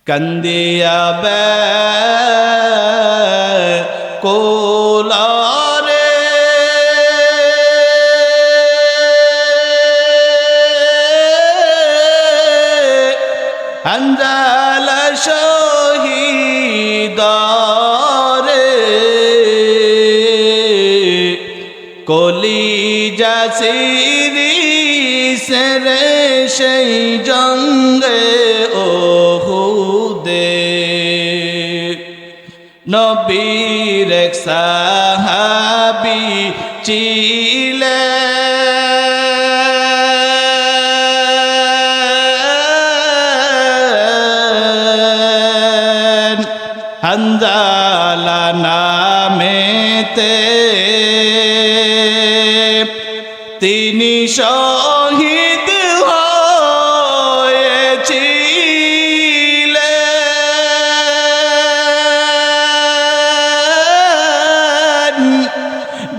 কান্দিয়া কোলারে হানজালা শহীদারে কলিজা সিরিসে রে সেই জঙ্গে ওহুদে নবীর এক সাহাবী ছিলেন হানজালা নামেতে তিনি শহীদ হয়েছিলেন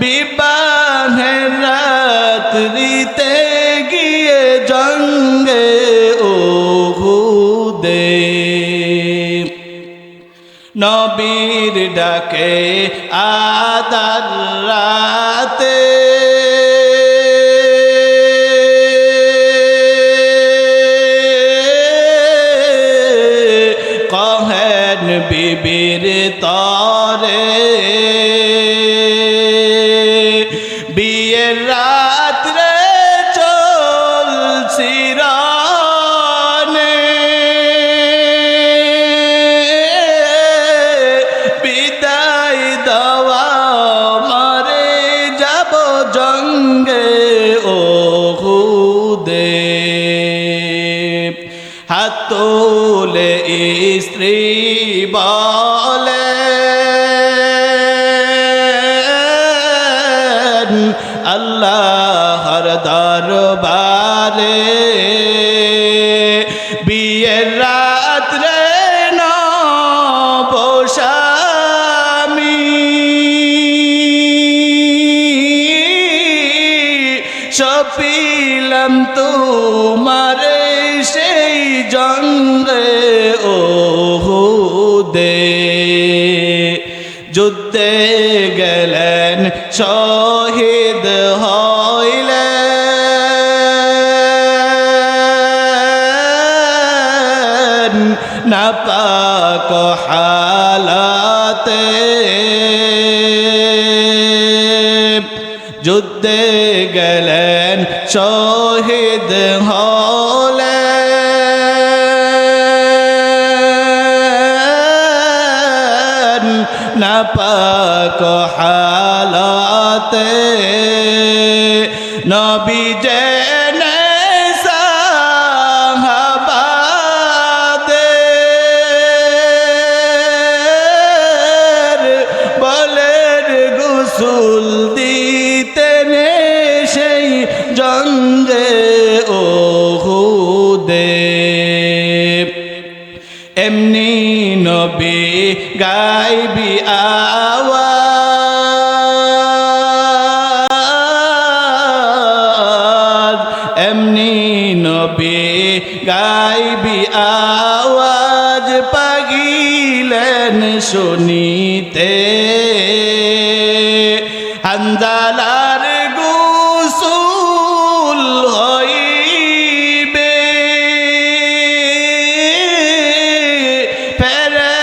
বিবাহের রাত্রিতে গিয়ে জঙ্গে ওহুদে নবীর ডাকে আদার রাতে কহেন বিবির তরে বিয়ের রাত্রে চলছি রানে বিদায় দেওয়া মারে যাব জঙ্গে ওহুদে হাত তোলে স্ত্রী বলে আল্লাহর দরবারে বিয়ের রাত্রে নবস্বামী সপিলাম তোমারে সেই জঙ্গে ওহুদে যুদ্ধে গেলেন শহীদ হইলেন নাপাক হালাতে যুদ্ধে গেলেন শহীদ হলেন নাপাক হালাতে নবী জেনে সাহাবাদের বলের গোসল দিতেন সেই জঙ্গে ওহুদে এমনি নবী গাইবি আওয়াজ এমনি নবী গাইবি আওয়াজ পাগিলেন শুনিতে হানজালার গোসল হইবে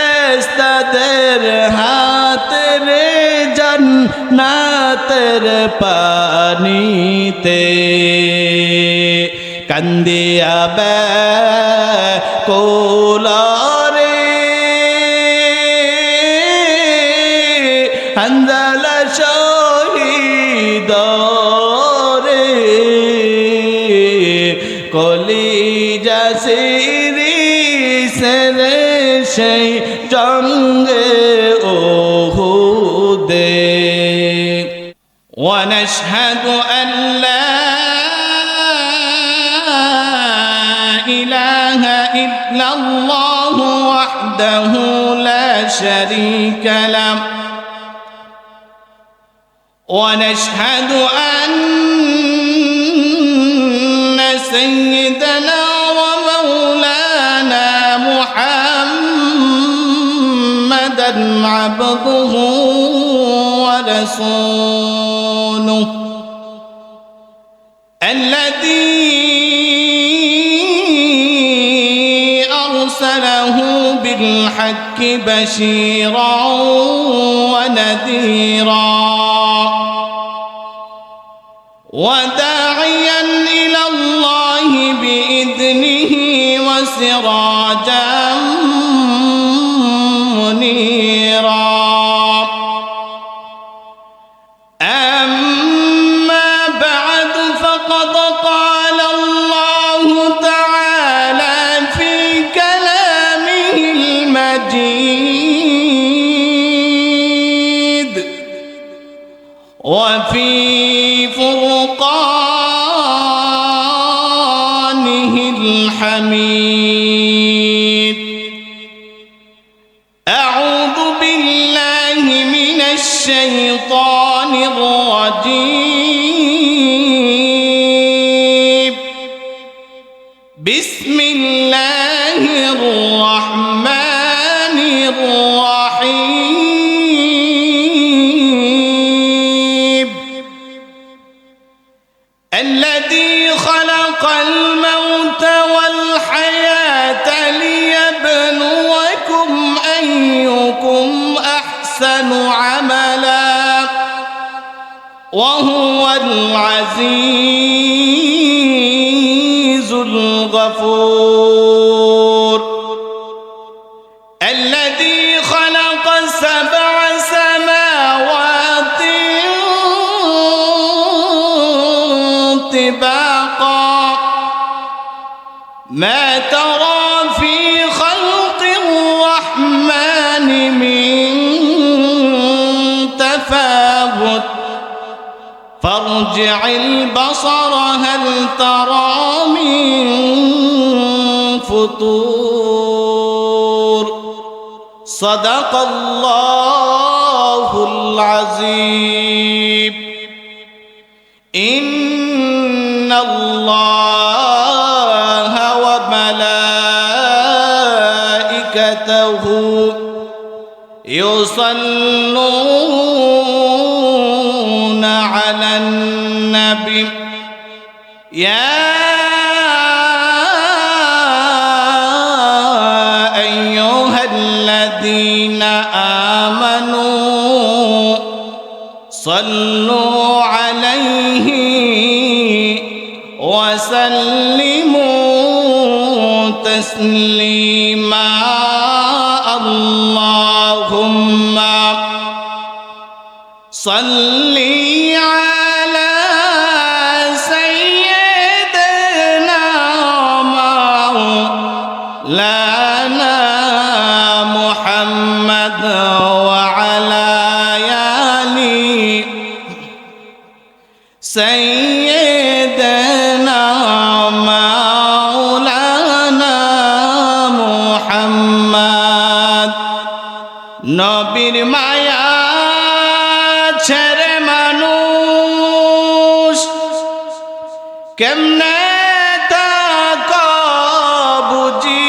ফেরেশতাদের হাতের জান্নাতের পানিতে কান্দিয়া কোলারে হানজালা শহীদরে কলিজা সিরিসে রে সেই জঙ্গে ওহুদে ونشهد أن لا إله إلا الله وحده لا شريك له ونشهد أن سيدنا ومولانا محمد عبده ورسوله الذي أرسله بالحق بشيرا ونذيرا وداعيا إلى الله بإذنه وسراجا منيرا أما بعد فقد قال الله تعالى في كلامه المجيد وفي فرقانه الحميد أعوذ بالله من الشيطان الرجيم بسم الله الرحمن الرحيم الذي خلق الموت والحياة ليبلوكم أيكم أحسن عملا وهو العزيز الغفور الذي خلق 7 سماوات طباقا ما ترى في خلق الرحمن من تفاوت فارجع البصر هل ترى من فطور صدق الله العظيم إن الله وملائكته يصلون على النبي يا أيها الذين آمنوا صلوا عليه وسلموا تسليما اللهم صل على سيدنا مولانا محمد وعلى آل سيدنا مولانا محمد নবীর মায়া ছেড়ে মানুষ কেমনে তাকা বুঝি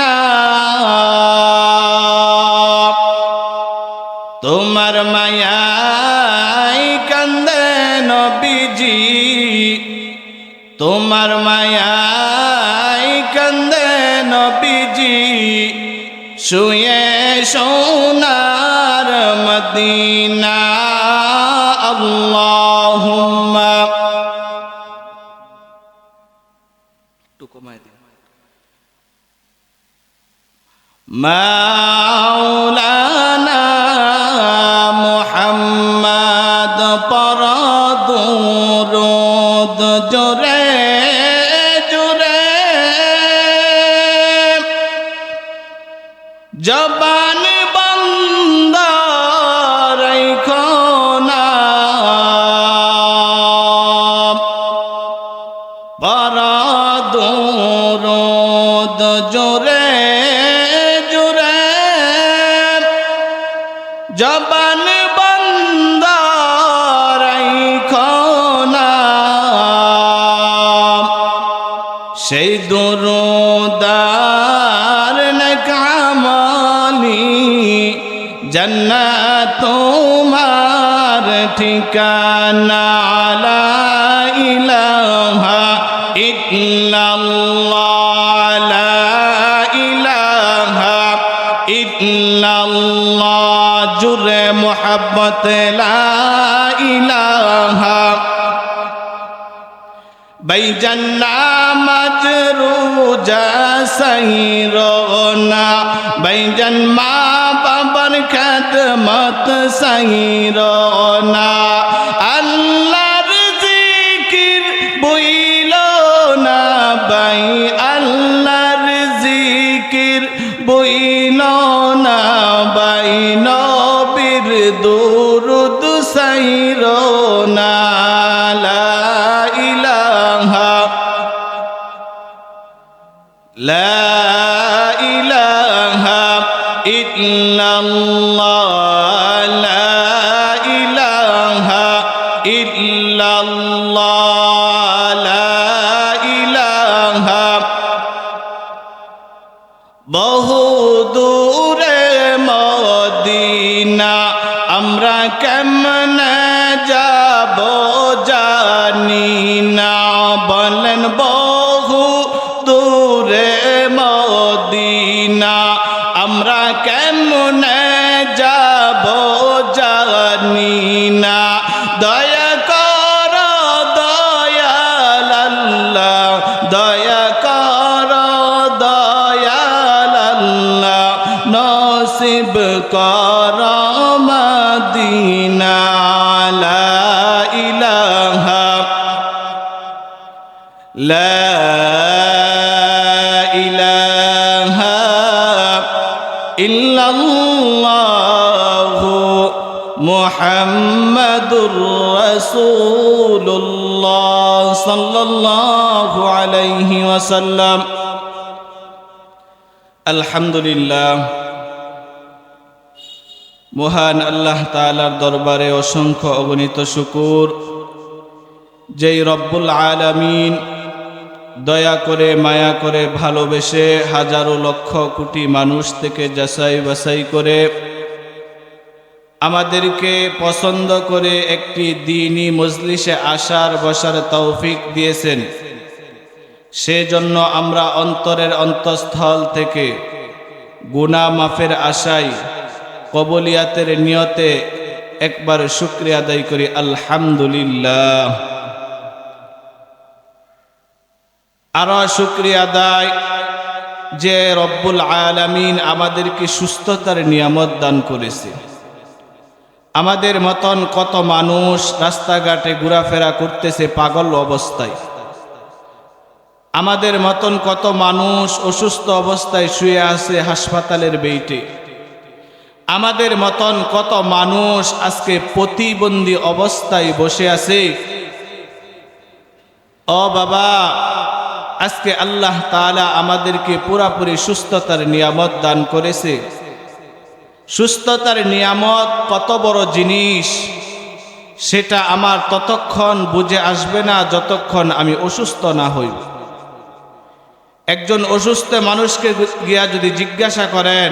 না তোমার মায়ায় কান্দে নবীজি তোমার মায়ায় কান্দে নবীজি শুয়ে সোনার মদিনা আল্লাহুম্মা মাওলানা মুহাম্মদ পর দুরূদ জোরে জোরে জবান বন্ধ রাখো না পর দুরূদ জোরে জোরে জবান বন্ধ রাখো না সেই দুরূদার নেক আমলি জান্নাত তোমার ঠিকানা লা ইলাহা ইল্লাল্লাহ লা ইলাহা ইল্লাল্লাহ জুরে মোহাব্বত লা ইলাহা বাইজান্না মাজরুজা সাইরনা বাইজান মা বাবার খেদমত সাইরনা আল্লাহর জিকির বইল না বাই আল্লাহর জিকির বইল না বাই নবীর দুরুদ সাইরনা لا إله إلا الله لا إله إلا الله لا إله বহু দূরে মদিনা আমরা কেমনে যাব জানি না বলেন বহু দূরে মদিনা আমরা কেমনে যাব জানি না দয়া কর দয়াল আল্লাহ দয়া কর দয়াল আল্লাহ নসিব কর মদিনা লা ইলাহা লা ইল্লাল্লাহু মুহাম্মাদুর রাসূলুল্লাহ সাল্লাল্লাহু আলাইহি ওয়াসাল্লাম। আলহামদুলিল্লাহ, মহান আল্লাহ তাআলার দরবারে অসংখ্য অগণিত শুকর, যেই রব্বুল আলামিন দয়া করে মায়া করে ভালোবেসে হাজারো লক্ষ কোটি মানুষ থেকে যাচাই বাছাই করে আমাদেরকে পছন্দ করে একটি দ্বীনি মজলিসে আসার বসার তৌফিক দিয়েছেন। সেজন্য আমরা অন্তরের অন্তঃস্থল থেকে গুনাহ মাফের আশায় কবুলিয়াতের নিয়তে একবার শুকরিয়া আদায় করি আলহামদুলিল্লাহ। আরো শুকরিয়া আদায় যে রব্বুল আলামিন আমাদেরকে সুস্থতার নিয়ামত দান করেছে। আমাদের মতন কত মানুষ রাস্তাঘাটে ঘোরাফেরা করতেছে পাগল অবস্থায়, আমাদের মতন কত মানুষ অসুস্থ অবস্থায় শুয়ে আছে হাসপাতালের বেইটে, আমাদের মতন কত মানুষ আজকে প্রতিবন্ধী অবস্থায় বসে আছে। ও বাবা, আজকে আল্লাহ তাআলা আমাদেরকে পুরাপুরি সুস্থতার নিয়ামত দান করেছে। সুস্থতার নিয়ামত কত বড় জিনিস সেটা আমার ততক্ষণ বুঝে আসবে না যতক্ষণ আমি অসুস্থ না হই। একজন অসুস্থ মানুষকে গিয়া যদি জিজ্ঞাসা করেন,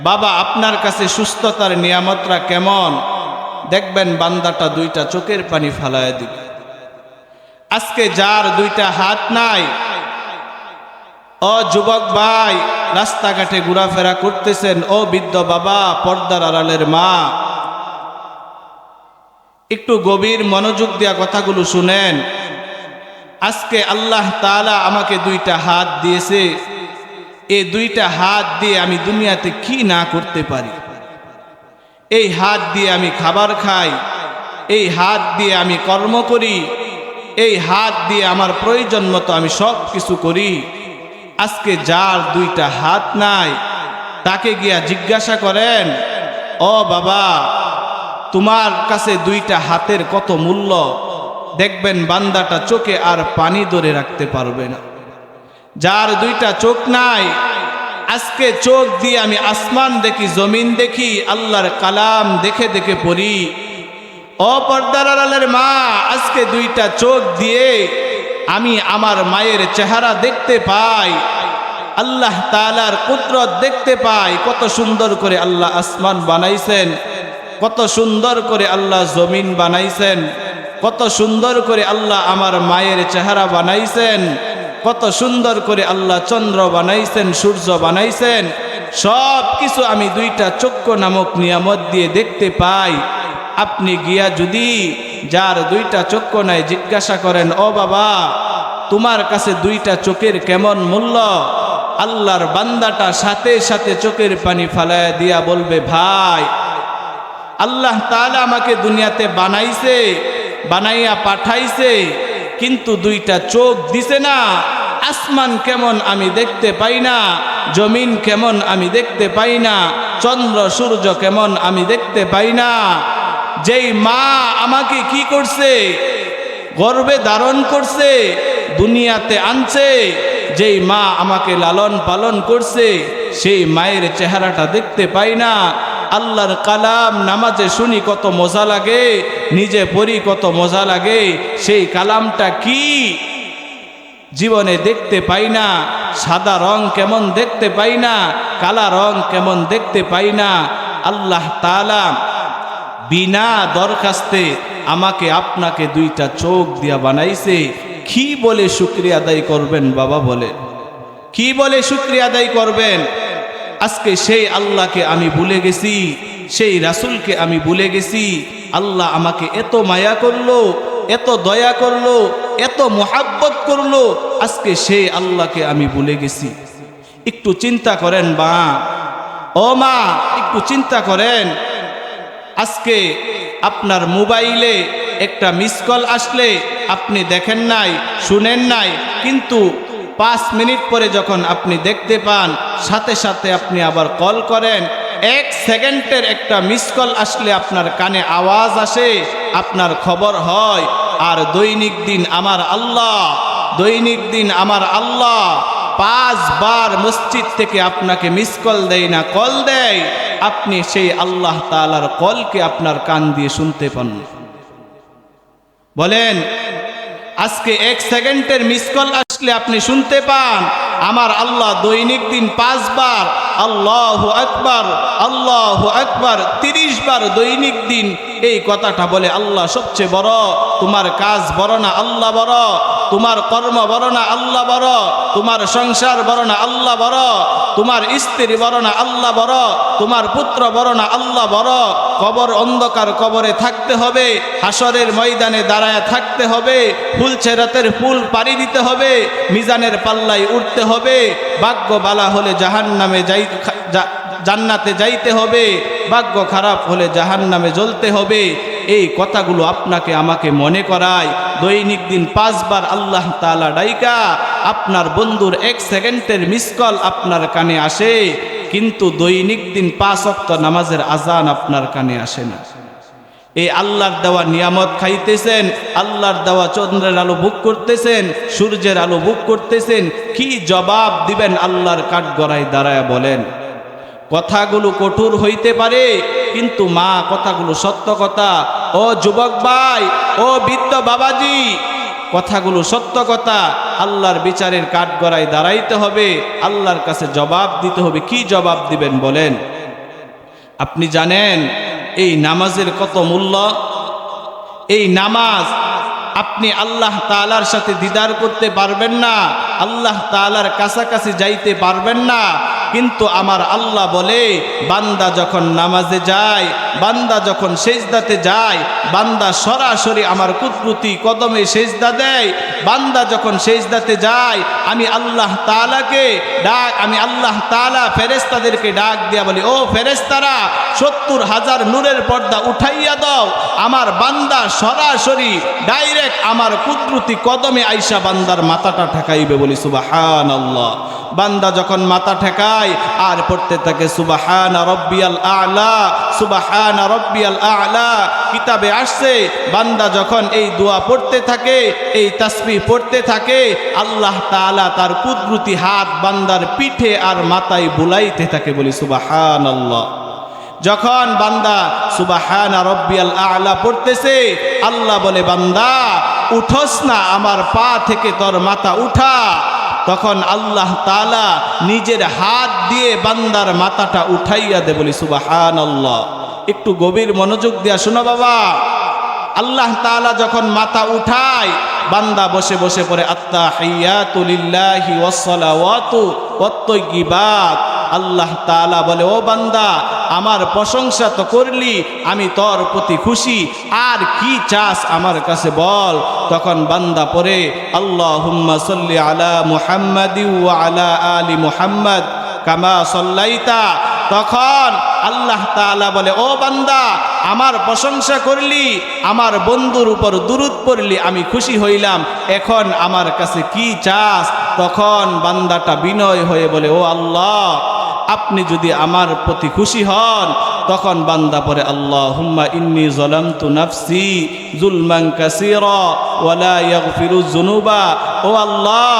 বাবা আপনার কাছে সুস্থতার নিয়ামতটা কেমন, দেখবেন বান্দাটা দুইটা চোখের পানি ফালায় দিবে। আজকে যার দুইটা হাত নাই, ও যুবক ভাই রাস্তাঘাটে ঘোরাফেরা করতেছেন, ও বৃদ্ধ বাবা পর্দার আড়ালের মা, একটু গভীর মনোযোগ দিয়া কথাগুলো শুনেন। আজকে আল্লাহ তাআলা আমাকে দুইটা হাত দিয়েছে, এই দুইটা হাত দিয়ে আমি দুনিয়াতে কি না করতে পারি। এই হাত দিয়ে আমি খাবার খাই, এই হাত দিয়ে আমি কর্ম করি, এই হাত দিয়ে আমার প্রয়োজন মতো আমি সব কিছু করি। আজকে যার দুইটা হাত নাই তাকে গিয়া জিজ্ঞাসা করেন, ও বাবা তোমার কাছে দুইটা হাতের কত মূল্য, দেখবেন বান্দাটা চোখে আর পানি ধরে রাখতে পারবে না। যার দুইটা চোখ নাই, আজকে চোখ দিয়ে আমি আসমান দেখি, জমিন দেখি, আল্লাহর কালাম দেখে দেখে পড়ি। ও পর্দার আড়ালের মা, আজকে দুইটা চোখ দিয়ে আমি আমার মায়ের চেহারা দেখতে পাই। আল্লাহ তাআলার কুদরত দেখতে পাই। কত সুন্দর করে আল্লাহ আসমান বানাইছেন, কত সুন্দর করে আল্লাহ জমিন বানাইছেন, কত সুন্দর করে আল্লাহ আমার মায়ের চেহারা বানাইছেন, কত সুন্দর করে আল্লাহ চন্দ্র বানাইছেন, সূর্য বানাইছেন। সব কিছু আমি দুইটা চক্ষু নামক নিয়ামত দিয়ে দেখতে পাই। আপনি গিয়া যদি যার দুইটা চক্ষু নাই জিজ্ঞাসা করেন, ও বাবা তোমার কাছে দুইটা চোখের কেমন মূল্য, আল্লাহর বান্দাটা সাথে সাথে চোখের পানি ফালায়া দিয়া বলবে, ভাই আল্লাহ তাআলা আমাকে দুনিয়াতে বানাইছে, বানাইয়া পাঠাইছে, কিন্তু দুইটা চোখ দিছে না। আসমান কেমন আমি দেখতে পাই না, জমিন কেমন আমি দেখতে পাই না, চন্দ্র সূর্য কেমন আমি দেখতে পাই না। যেই মা আমাকে কি করছে, গর্ভে ধারণ করছে, দুনিয়াতে আনছে, যেই মা আমাকে লালন পালন করছে, সেই মায়ের চেহারাটা দেখতে পাই না। আল্লাহর কালাম নামাজে শুনি কত মজা লাগে, নিজে পড়ি কত মজা লাগে, সেই কালামটা কি জীবনে দেখতে পাই না। সাদা রং কেমন দেখতে পাই না, কালা রং কেমন দেখতে পাই না। আল্লাহ তাআলা বিনা দরখাস্তে আমাকে আপনাকে দুইটা চোখ দিয়া বানাইছে। কি বলে শুকরিয়া আদায় করবেন বাবা, বলে কি বলে শুকরিয়া আদায় করবেন? আজকে সেই আল্লাহকে আমি ভুলে গেছি, সেই রাসূলকে আমি ভুলে গেছি। আল্লাহ আমাকে এত মায়া করলো, এত দয়া করলো, এত মোহাব্বত করলো, আজকে সেই আল্লাহকে আমি ভুলে গেছি। একটু চিন্তা করেন মা, ও মা একটু চিন্তা করেন। আজকে আপনার মোবাইলে একটা মিস কল আসলে আপনি দেখেন নাই, শুনেন নাই, কিন্তু 5 মিনিট পরে যখন আপনি দেখতে পান, সাথে সাথে আপনি আবার কল করেন। 1 সেকেন্ডের একটা মিস কল আসলে আপনার কানে আওয়াজ আসে, আপনার খবর হয়। আর দৈনিক দিন আমার আল্লাহ, দৈনিক দিন আমার আল্লাহ 5 বার মসজিদ থেকে আপনাকে মিস কল দেয় না, কল দেয়। আপনি সেই আল্লাহ তাআলার কলকে আপনার কান দিয়ে শুনতে পান। বলেন, আজকে 1 সেকেন্ডের মিস কল আসলে আপনি শুনতে পান। আমার আল্লাহ দৈনিক দিন 5 বার আল্লাহু আকবার, আল্লাহু আকবার 30 বার দৈনিক দিন এই কথাটা বলে, আল্লাহ সবচেয়ে বড়, তোমার কাজ বড় না, আল্লাহ বড়, তোমার কর্ম বড় না, আল্লাহ বড়, তোমার সংসার বড় না, আল্লাহ বড়, তোমার স্ত্রী বড় না, আল্লাহ বড়, তোমার পুত্র বড় না, আল্লাহ বড়। কবর অন্ধকার, কবরে থাকতে হবে, হাসরের ময়দানে দাঁড়ায় থাকতে হবে, ফুলছেরাতের ফুল পাড়ি দিতে হবে, মিজানের পাল্লায় উঠতে হবে, ভাগ্য বালা হলে জাহান্নামে জান্নাতে যাইতে হবে, ভাগ্য খারাপ হলে জাহান্নামে জ্বলতে হবে। এই কথাগুলো আপনাকে আমাকে মনে করায়। দৈনিক দিন 5 বার আল্লাহ তাআলা ডাইকা, আপনার বন্ধুর 1 সেকেন্ডের মিস কল আপনার কানে আসে, কিন্তু দৈনিক দিন 5 ওয়াক্ত নামাজের আজান আপনার কানে আসে না। এই আল্লাহর দেওয়া নিয়ামত খাইতেছেন, আল্লাহর দেওয়া চন্দ্রের আলো ভোগ করতেছেন, সূর্যের আলো ভোগ করতেছেন, কি জবাব দিবেন আল্লাহর কাঠগড়ায় দাঁড়ায়? বলেন। কথাগুলো কঠোর হইতে পারে, কিন্তু মা কথাগুলো সত্য কথা। ও যুবক ভাই, ও বৃদ্ধ বাবাজি, কথাগুলো সত্য কথা। আল্লাহর বিচারের কাঠগড়ায় দাঁড়াইতে হবে, আল্লাহর কাছে জবাব দিতে হবে। কি জবাব দিবেন বলেন? আপনি জানেন এই নামাজের কত মূল্য? এই নামাজ আপনি আল্লাহ তাআলার সাথে দিদার করতে পারবেন না, আল্লাহ তাআলার কাছাকাছি যাইতে পারবেন না, কিন্তু আমার আল্লাহ বলে, বান্দা যখন নামাজে যায়, বান্দা যখন সেজদাতে যায়, বান্দা সরাসরি আমার কুদরতি কদমে সেজদা দেয়। বান্দা যখন সেজদাতে যায়, আমি আল্লাহ তাআলাকে ডাক, আমি আল্লাহ তাআলা ফেরেশতাদেরকে ডাক দিয়া বলি, ও ফেরেশতারা 70,000 নূরের পর্দা উঠাইয়া দাও। আমার বান্দা সরাসরি ডাইরেক্ট আমার কুদরতি কদমে আইসা বান্দার মাথাটা ঠেকাইবে। বলি সুবহানাল্লাহ। বান্দা যখন মাথা ঠেকায় আর পড়তে থাকে সুবহান রাব্বিয়াল আ'লা, সুবহান রাব্বিয়াল আ'লা। কিতাবে আসছে, বান্দা যখন এই দোয়া পড়তে থাকে, এই তাসবিহ পড়তে থাকে, আল্লাহ তাআলা তার কুদরতি হাত বান্দার পিঠে আর মাথায় বুলাইতে থাকে। বলি সুবহানাল্লাহ। যখন বান্দা সুবহান রাব্বিয়াল আ'লা পড়তেছে, আল্লাহ বলে, বান্দা উঠোস না, আমার পা থেকে তোর মাথা উঠা। তখন আল্লাহ তাআলা নিজের হাত দিয়ে বান্দার মাথাটা উঠাইয়া দে, বলি সুবহানাল্লাহ। একটু গভীর মনোযোগ দিয়া শোনো বাবা। আল্লাহ তাআলা যখন মাথা উঠায়, বান্দা বসে বসে পড়ে আত্তাহিয়াতু লিল্লাহি ওয়াসসালাওয়াতু ওয়াত-তাইয়্যিবাত। আল্লাহ তাআলা বলে, ও বান্দা, আমার প্রশংসা তো করলি, আমি তোর প্রতি খুশি, আর কি চাস আমার কাছে বল। তখন বান্দা পড়ে আল্লাহুম্মা সাল্লি আলা মুহাম্মাদি ওয়া আলা আলি মুহাম্মাদ কামা সাল্লাইতা। তখন আল্লাহ তাআলা বলে, ও বান্দা, আমার প্রশংসা করলি, আমার বন্ধুর উপর দুরূদ পড়লি, আমি খুশি হইলাম, এখন আমার কাছে কি চাস। তখন বান্দাটা বিনয় হয়ে বলে, ও আল্লাহ, আপনি যদি আমার প্রতি খুশি হন। তখন বান্দা পড়ে আল্লাহুম্মা ইন্নী যালামতু নাফসি যুলমান কাসীরা ওয়া লা ইয়াগফিরুয যুনুবা। ও আল্লাহ,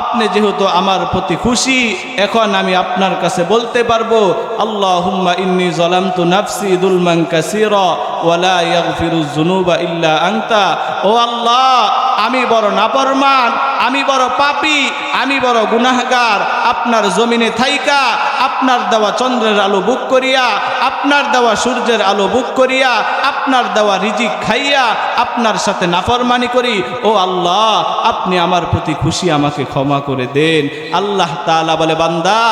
আপনি যেহেতু আমার প্রতি খুশি, এখন আমি আপনার কাছে বলতে পারবো আল্লাহুম্মা ইন্নী যালামতু নাফসি যুলমান কাসীরা ওয়া লা ইয়াগফিরুয যুনুবা ইল্লা আনতা। ও আল্লাহ, আমি বড় নাফরমান, আমি বড় পাপী, আমি বড় গুনাহগার। আপনার জমিনে থাইকা আপনার দেওয়া চন্দ্রের আলো বুক করিয়া, আপনার দেওয়া সূর্যের আলো বুক করিয়া, আপনার দেওয়া রিজিক খাইয়া আপনার সাথে নাফরমানি করি। ও আল্লাহ, আপনি আমার প্রতি খুশি, আমাকে ক্ষমা করে দেন। আল্লাহ তাআলা বলে, বান্দা,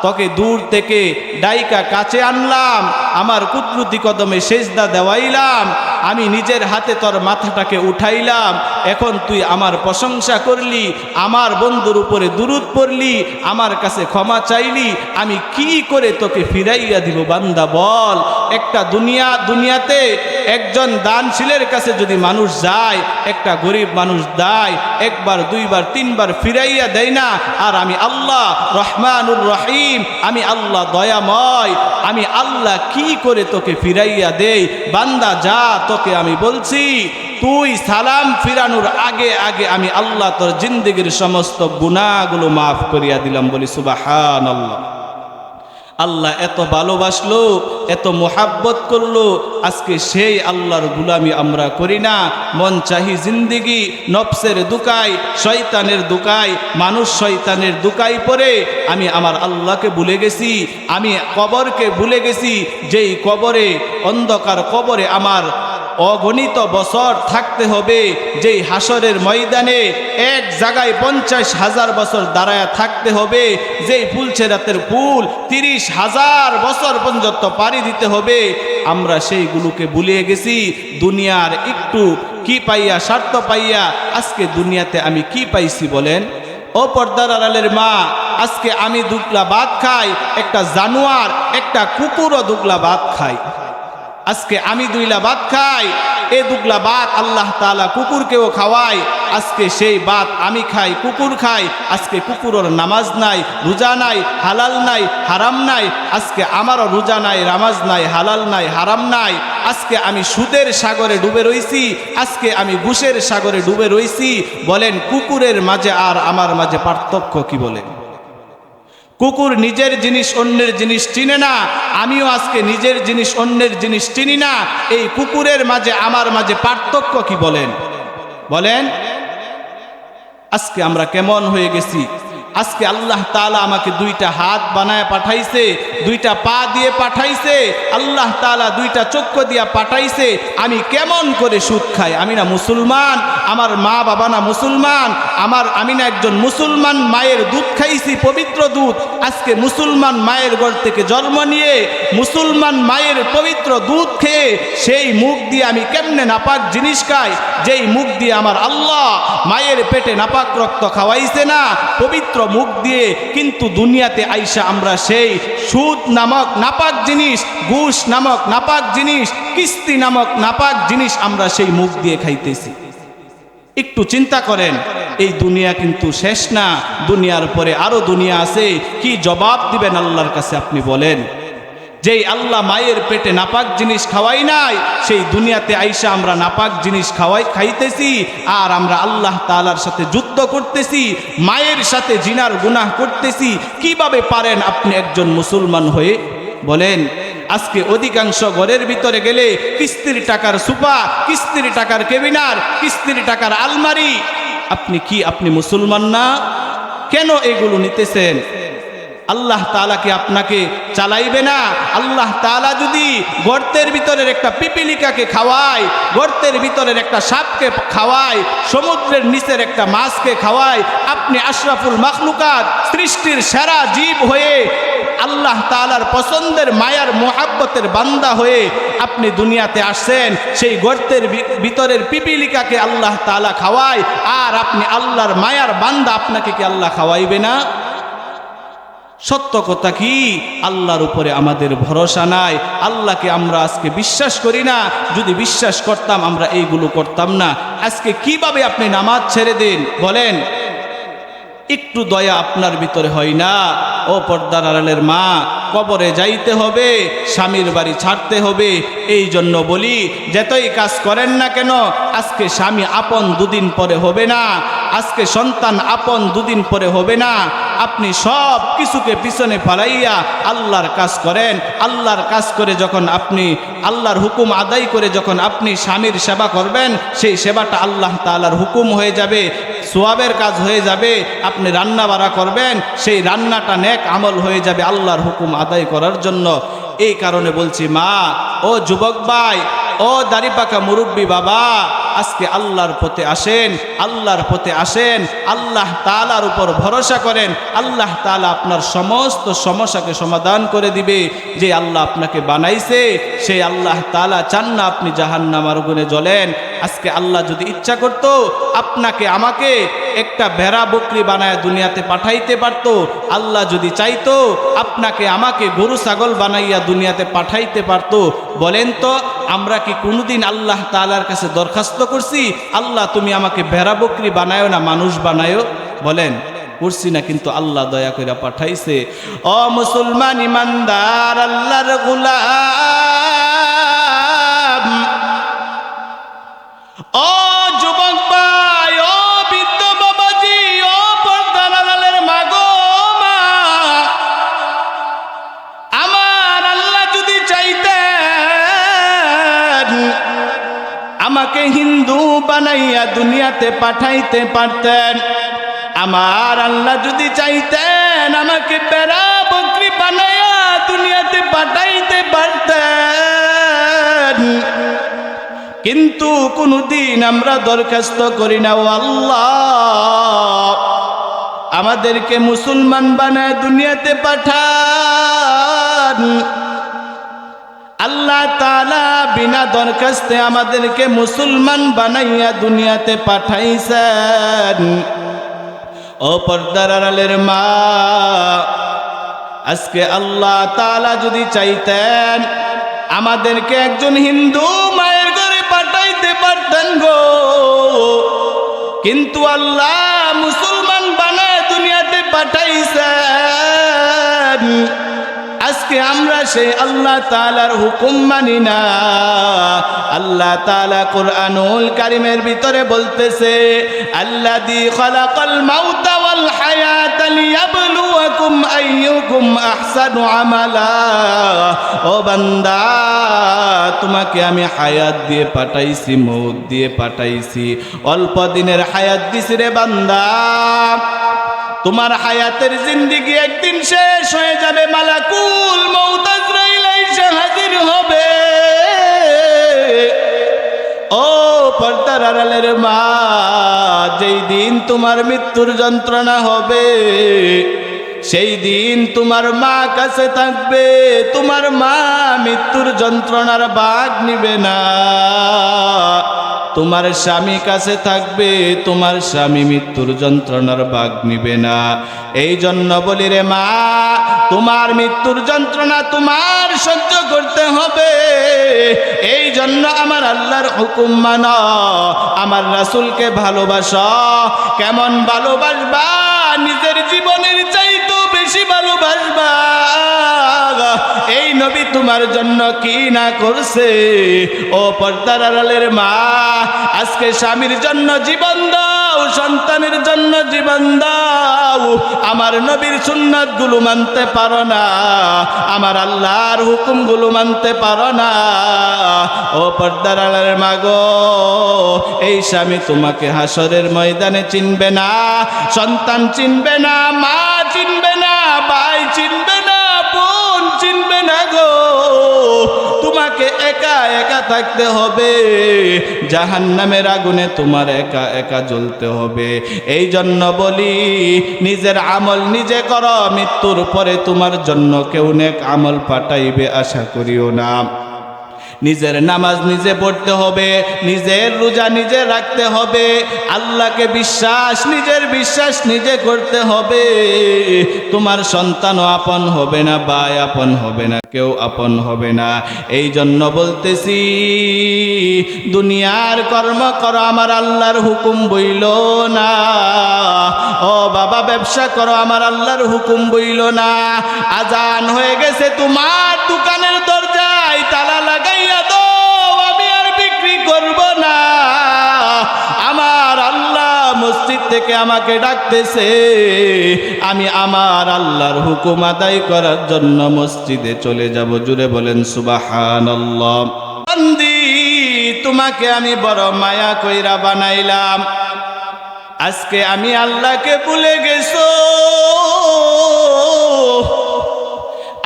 তোকে দূর থেকে ডাইকা কাছে আনলাম, আমার কুদরতি কদমে সেজদা দেওয়াইলাম, আমি নিজের হাতে তোর মাথাটাকে উঠাইলাম, এখন তুই আমার প্রশংসা করলি, আমার বন্ধুর উপরে দুরূদ পড়লি, আমার কাছে ক্ষমা চাইলি, আমি কি করে তোকে ফিরাইয়া দিব। বান্দা বল, একটা দুনিয়াতে একজন দানশীলের কাছে যদি মানুষ যায়, একটা গরিব মানুষ দেয়, একবার দুইবার তিনবার ফিরাইয়া দেয় না। আর আমি আল্লাহ রহমানুর রহিম, আমি আল্লাহ দয়াময়, আমি আল্লাহ কি করে তোকে ফিরাইয়া দেই। বান্দা যা, তোকে আমি বলছি, তুই সালাম ফিরানোর আগে আগে আমি আল্লাহ তোর জিন্দেগির সমস্ত গুনাহগুলো মাফ করিয়া দিলাম, বলি সুবহানাল্লাহ। আল্লাহ এত ভালোবাসলো, এত মোহাব্বত করলো, আজকে সেই আল্লাহর গুলামি আমরা করি না। মন চাহি জিন্দিগি নফসের দুকাই, শয়তানের দুকাই, মানুষ শয়তানের দুকাই পড়ে আমি আমার আল্লাহকে ভুলে গেছি, আমি কবরকে ভুলে গেছি। যেই কবরে, অন্ধকার কবরে আমার অগণিত বছর থাকতে হবে, যেই হাসরের ময়দানে এক জায়গায় 50,000 বছর দাঁড়ায়া থাকতে হবে, যেই ফুলছেরাতের পুল 30,000 বছর পর্যন্ত পাড়ি দিতে হবে, আমরা সেইগুলোকে ভুলিয়ে গেছি। দুনিয়ার একটু কি পাইয়া, স্বার্থ পাইয়া আজকে দুনিয়াতে আমি কি পাইছি বলেন? ও পর্দার আড়ালের মা, আজকে আমি দুগলা ভাত খাই, একটা জানোয়ার, একটা কুকুরও দুগলা ভাত খাই। আজকে আমি দুইলা ভাত খাই, এ দুগলা ভাত আল্লাহ তাআলা কুকুরকেও খাওয়ায়। আজকে সেই ভাত আমি খাই, কুকুর খাই। আজকে কুকুরের নামাজ নাই, রোজা নাই, হালাল নাই, হারাম নাই। আজকে আমারও রোজা নাই, নামাজ নাই, হালাল নাই, হারাম নাই। আজকে আমি সুদের সাগরে ডুবে রইছি, আজকে আমি ঘুষের সাগরে ডুবে রইছি। বলেন, কুকুরের মাঝে আর আমার মাঝে পার্থক্য কি? বলেন, কুকুর নিজের জিনিস অন্যের জিনিস চিনে না, আমিও আজকে নিজের জিনিস অন্যের জিনিস চিনি না। এই কুকুরের মাঝে আমার মাঝে পার্থক্য কি? বলেন, বলেন, আজকে আমরা কেমন হয়ে গেছি? আজকে আল্লাহ তাআলা আমাকে দুইটা হাত বানায় পাঠাইছে, দুইটা পা দিয়ে পাঠাইছে, আল্লাহ তাআলা দুইটা চক্ষু দিয়া পাঠাইছে। আমি কেমন করে সুদ খাই? আমি না মুসলমান, আমার মা বাবা না মুসলমান, আমি না একজন মুসলমান মায়ের দুধ খাইছি, পবিত্র দুধ। আজকে মুসলমান মায়ের ঘর থেকে জন্ম নিয়ে মুসলমান মায়ের পবিত্র দুধ খেয়ে সেই মুখ দিয়ে আমি কেমনে নাপাক জিনিস খাই? যেই মুখ দিয়ে আমার আল্লাহ মায়ের পেটে নাপাক রক্ত খাওয়াইছে না, পবিত্র মুখ দিয়ে, কিন্তু দুনিয়াতে আইসা আমরা সেই সুদ নামক নাপাক জিনিস, ঘুষ নামক নাপাক জিনিস, কিস্তি নামক নাপাক জিনিস আমরা সেই মুখ দিয়ে খাইতেছি। একটু চিন্তা করেন, এই দুনিয়া কিন্তু শেষ না, দুনিয়ার পরে আরো দুনিয়া আছে। কি জবাব দিবেন আল্লাহর কাছে আপনি বলেন? যেই আল্লাহ মায়ের পেটে নাপাক জিনিস খাওয়াই নাই, সেই দুনিয়াতে আইসা আমরা নাপাক জিনিস খাইতেছি, আর আমরা আল্লাহ তাআলার সাথে যুদ্ধ করতেছি, মায়ের সাথে জিনার গুনাহ করতেছি। কিভাবে পারেন আপনি একজন মুসলমান হয়ে? বলেন, আজকে অধিকাংশ ঘরের ভিতরে গেলে কিস্তির টাকার সোফা, কিস্তির টাকার কেবিনার, কিস্তির টাকার আলমারি। আপনি মুসলমান না? কেন এগুলো নিতেছেন? আল্লাহ তাআলা কি আপনাকে চালাইবে না? আল্লাহ তাআলা যদি গর্তের ভিতরের একটা পিপিলিকাকে খাওয়ায়, গর্তের ভিতরের একটা সাপকে খাওয়ায়, সমুদ্রের নিচের একটা মাছকে খাওয়ায়, আপনি আশরাফুল মাখলুকাত, সৃষ্টির সেরা জীব হয়ে আল্লাহ তাআলার পছন্দের মায়ার মোহাব্বতের বান্দা হয়ে আপনি দুনিয়াতে আসছেন, সেই গর্তের ভিতরের পিপিলিকাকে আল্লাহ তাআলা খাওয়ায়, আর আপনি আল্লাহর মায়ার বান্দা, আপনাকে কি আল্লাহ খাওয়াইবে না? সত্য কথা কি, আল্লাহর উপরে আমাদের ভরসা নাই। আল্লাহকে আমরা আজকে বিশ্বাস করি না। যদি বিশ্বাস করতাম আমরা এইগুলো করতাম না। আজকে কিভাবে আপনি নামাজ ছেড়ে দেন বলেন? একটু দয়া আপনার ভিতরে হয় না? ও পর্দার আড়ালের মা, কবরে যাইতে হবে, স্বামীর বাড়ি ছাড়তে হবে। এই জন্য বলি, যতই কাজ করেন না কেন, আজকে স্বামী আপন দুদিন পরে হবে না, আজকে সন্তান আপন দুদিন পরে হবে না। আপনি সব কিছুকে পিছনে ফালাইয়া আল্লাহর কাজ করেন। আল্লাহর কাজ করে যখন আপনি আল্লাহর হুকুম আদায় করে যখন আপনি স্বামীর সেবা করবেন, সেই সেবাটা আল্লাহ তাআলার হুকুম হয়ে যাবে, সোয়াবের কাজ হয়ে যাবে। আপনি রান্না বাড়া করবেন, সেই রান্নাটা নেক আমল হয়ে যাবে আল্লাহর হুকুম আদায় করার জন্য। এই কারণে বলছি মা, ও যুবক ভাই, ও দাড়িপাকা মুরব্বী বাবা, আজকে আল্লাহর পথে আসেন, আল্লাহর পথে আসেন, আল্লাহ তাআলার উপর ভরসা করেন। আল্লাহ তাআলা আপনার সমস্ত সমস্যাকে সমাধান করে দিবে। যে আল্লাহ আপনাকে বানাইছে, সেই আল্লাহ তাআলা চান না আপনি জাহান্নামের আগুনে জ্বলেন। আজকে আল্লাহ যদি ইচ্ছা করত, আপনাকে আমাকে একটা ভেড়া বকরি বানায় দুনিয়াতে পাঠাইতে পারত। আল্লাহ যদি চাইতো, আপনাকে আমাকে গরু ছাগল বানাইয়া দুনিয়াতে পাঠাইতে পারত। বলেন তো, আমরা কি কোনোদিন আল্লাহ তাআলার কাছে দরখাস্ত করছি, আল্লাহ তুমি আমাকে ভেড়া বকরি বানায়ো না, মানুষ বানায়ো? বলেন, করছি না, কিন্তু আল্লাহ দয়া করে পাঠাইছে। ও মুসলমান ইমানদার, আল্লাহর গোলাম, ও যুবক ভাই, ও বৃদ্ধ বাবাজি, ও পর্দার আড়ালের মা গো মা, আমার আল্লাহ যদি চাইতেন আমাকে হিন্দু বানাইয়া দুনিয়াতে পাঠাইতে পারতেন। আমার আল্লাহ যদি চাইতেন আমাকে বেড়া বকরি বানাইয়া দুনিয়াতে পাঠাইতে পারতেন। কিন্তু কোনদিন আমরা দরখাস্ত করি না, ও আল্লাহ আমাদেরকে মুসলমান বানায় দুনিয়াতে পাঠান। আল্লাহ তাআলা বিনা দরখাস্তে আমাদেরকে মুসলমান বানাইয়া দুনিয়াতে পাঠাইছেন। ও পর্দার আড়ালের মা, আজকে আল্লাহ তাআলা যদি চাইতেন আমাদেরকে একজন হিন্দু মায়ের ঘরে পাঠাইতে পারতেন গো, কিন্তু আল্লাহ মুসলমান বানায় দুনিয়াতে পাঠাইছেন। আজকে আমরা সেই আল্লাহ তাআলার হুকুম মানি না। আল্লাহ তাআলা কুরআনুল কারীমের ভিতরে বলতেছে, আল্লাযী খালাকাল মাউতা ওয়াল হায়াতা লিয়াবলুয়াকুম আইয়ুকুম আহসানু আমালা। ও বান্দা, তোমাকে আমি হায়াত দিয়ে পাঠাইছি, মওত দিয়ে পাঠাইছি, অল্প দিনের হায়াত দিছি রে বান্দা। তোমার হায়াতের জিন্দেগি একদিন শেষ হয়ে যাবে, মালাকুল মউত আজরাইল এসে হাজির হবে। ও পর্দার আড়ালের মা, যেই দিন তোমার মৃত্যুর যন্ত্রণা হবে, সেই দিন তোমার মা কাছে থাকবে, তোমার মা মৃত্যুর যন্ত্রণার ভাগ নিবে না। তোমার স্বামী কাছে থাকবে, তোমার স্বামী মৃত্যুর যন্ত্রণার ভাগ নিবে না। এই জন্য বলি রে মা, তোমার মৃত্যুর যন্ত্রণা তোমার সহ্য করতে হবে। এই জন্য আমার আল্লাহর হুকুম মানো, আমার রাসূলকে ভালোবাসো। কেমন ভালোবাসবা? নিজের জীবনের চাইতেও বেশি ভালোবাসবা। এই নবী তোমার জন্য কি না করছে? ও পর্দার আড়ালের মা, আজকে স্বামীর জন্য জীবন দাও, সন্তানের জন্য জীবন দাও, আমার নবীর সুন্নাতগুলো মানতে পারো না, আমার আল্লাহর হুকুমগুলো মানতে পারো না। ও পর্দার আড়ালের মা গো, এই স্বামী তোমাকে হাসরের ময়দানে চিনবে না, সন্তান চিনবে না, মা চিনবে না, ভাই চিনবে না, বোন চিনবে না গো। তোমাকে একা একা থাকতে হবে, জাহান্নামের আগুনে তোমার একা একা জ্বলতে হবে। এই জন্য বলি, নিজের আমল নিজে করো, মৃত্যুর পরে তোমার জন্য কেউ নেক আমল পাঠাইবে আশা করিও না। নিজের নামাজ নিজে পড়তে হবে, নিজের রোজা নিজে রাখতে হবে, আল্লাহকে বিশ্বাস, নিজের বিশ্বাস নিজে করতে হবে। তোমার সন্তানও আপন হবে না, ভাই আপন হবে না, কেউ আপন হবে না। এই জন্য বলতেছি, দুনিয়ার কর্ম করো, আমার আল্লাহর হুকুম বইল না। ও বাবা, ব্যবসা করো, আমার আল্লাহর হুকুম বইল না। আজান হয়ে গেছে, তোমার দোকানের দরজায় তালা লাগাইয়া দাও, আমি আর বিক্রি করব না। আমার আল্লাহ মসজিদ থেকে আমাকে ডাকতেছে, আমি আমার আল্লাহর হুকুম আদায় করার জন্য মসজিদে চলে যাব। জুড়ে বলেন সুবহানাল্লাহ। বান্দি, তোমাকে আমি বড় মায়া কইরা বানাইলাম, আজকে আমি আল্লাহকে ভুলে গেছো।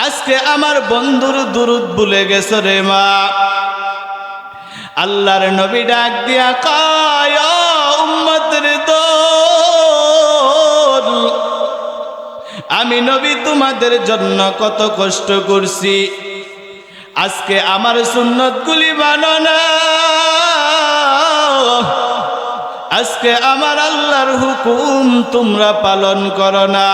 আজকে আমার বন্ধুর দুরুদ ভুলে গেছো রে মা। আল্লাহর নবী ডাক দিয়া কয়, ও উম্মতের দল, আমি নবী তোমাদের জন্য কত কষ্ট করছি, আজকে আমার সুন্নতগুলি মানো না, আজকে আমার আল্লাহর হুকুম তোমরা পালন করো না।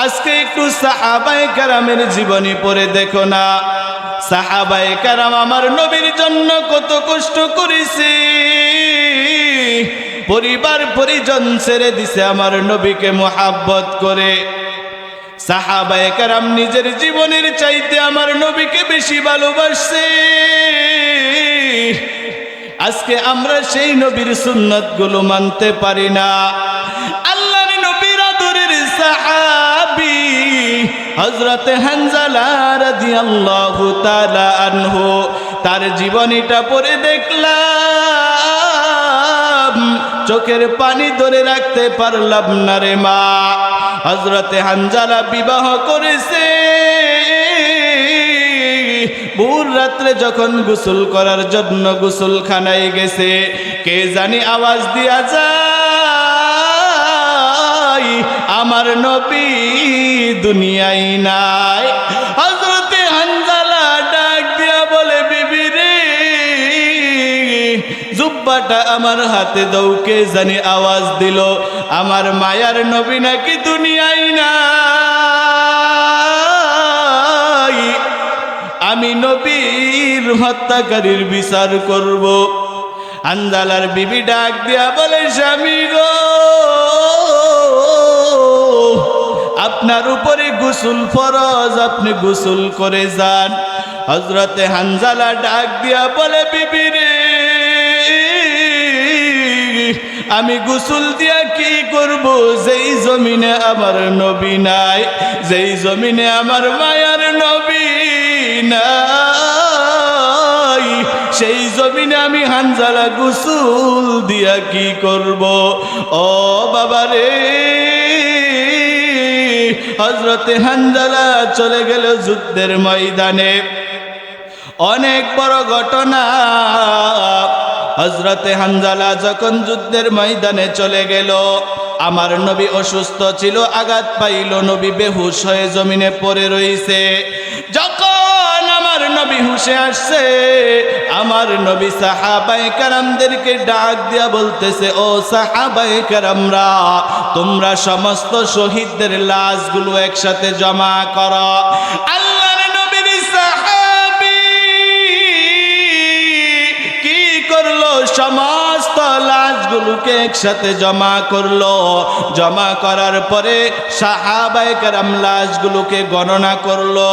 আজকে একটু সাহাবায়ে কেরামের জীবনী পড়ে দেখো না, সাহাবায়ে কেরাম আমার নবীর জন্য কত কষ্ট করেছে, পরিবার পরিজন ছেড়ে দিছে আমার নবীকে মুহাব্বত করে। সাহাবায়ে কেরাম নিজের জীবনের চাইতে আমার নবীকে বেশি ভালোবাসছে। আজকে আমরা সেই নবীর সুন্নাতগুলো মানতে পারি না। আল্লাহর নবীর আদরের সাহাবী হযরতে হানজালা রাদিয়াল্লাহু তাআলা আনহু, তার জীবনীটা পড়ে দেখলাম, চোখের পানি ধরে রাখতে পারলাম না রে মা। হযরতে হানজালা বিবাহ করেছে, ভোর রাত্রে যখন গোসল করার জন্য গোসলখানায় গেছে, কে জানি আওয়াজ দিয়া যায়, আমার নবী দুনিয়ায় নাই। হযরতে হানজালা ডাক দিয়া বলে, বিবি রে, জুব্বাটা আমার হাতে দাও, কে জানি আওয়াজ দিল, আমার মায়ার নবী নাকি দুনিয়ায় নাই, আমি নবীর হত্যাকারীর বিচার করব। হানজালার বিবি ডাক দিয়া বলে, স্বামী গো, আপনার উপরে গোসল ফরজ, আপনি গোসল করে যান। হযরতে হানজালা ডাক দিয়া বলে, বিবি রে, আমি গোসল দিয়া কি করব, যেই জমিনে আমার নবী নাই, যেই জমিনে আমার মায়ার নবী নাই, সেই জমিনে আমি হানজালা গোসল দিয়া কি করব। ও বাবা রে, হযরতে হানজালা চলে গেল যুদ্ধের ময়দানে। অনেক বড় ঘটনা। হযরতে হানজালা যখন যুদ্ধের ময়দানে চলে গেল, আমার নবী অসুস্থ ছিল, আঘাত পাইল, নবী বেহুশ হয়ে জমিনে পড়ে রইছে। যখন আমার নবী হুশে আসছে, আমার নবী সাহাবায়ে কেরামদেরকে ডাক দিয়া বলতেছে, ও সাহাবায়ে কেরামরা, তোমরা সমস্ত শহীদদের লাশগুলো একসাথে জমা করো। আল্লাহর নবীর সাহাবী কি করলো, সমস্ত লাশগুলোকে লাশগুলোকে একসাথে জমা করলো। জমা করার পরে সাহাবায়ে কেরাম লাশগুলোকে গণনা করলো।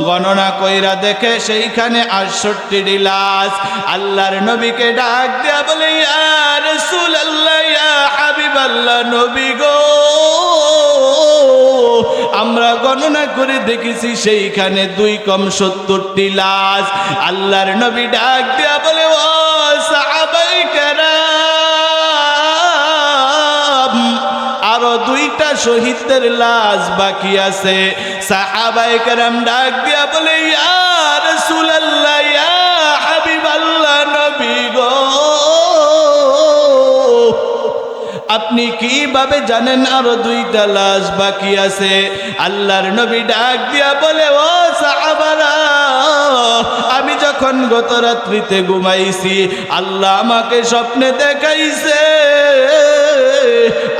গণনা কইরা দেখে সেইখানে 68টি লাশ। আল্লাহর নবীকে ডাক দিয়া বলে, ইয়া রাসূলুল্লাহ, ইয়া হাবিবাল্লাহ, নবী গো, আমরা গণনা করে দেখেছি সেইখানে 2 কম 70টি লাশ। আল্লাহর নবী ডাক দিয়া বলে, ও সাহাবায়ে কেরাম, আরো 2টা শহীদদের লাশ বাকি আছে। সাহাবায়ে কেরাম ডাক দিয়া বলে, ইয়া রাসূলুল্লাহ, ইয়া হাবিবাল্লাহ, নবী গো, আপনি কিভাবে জানেন আরো 2টা লাশ বাকি আছে? আল্লাহর নবী ডাক দিয়া বলে, ও সাহাবারা, আমি যখন গত রাত্রিতে ঘুমাইছি, আল্লাহ আমাকে স্বপ্নে দেখাইছে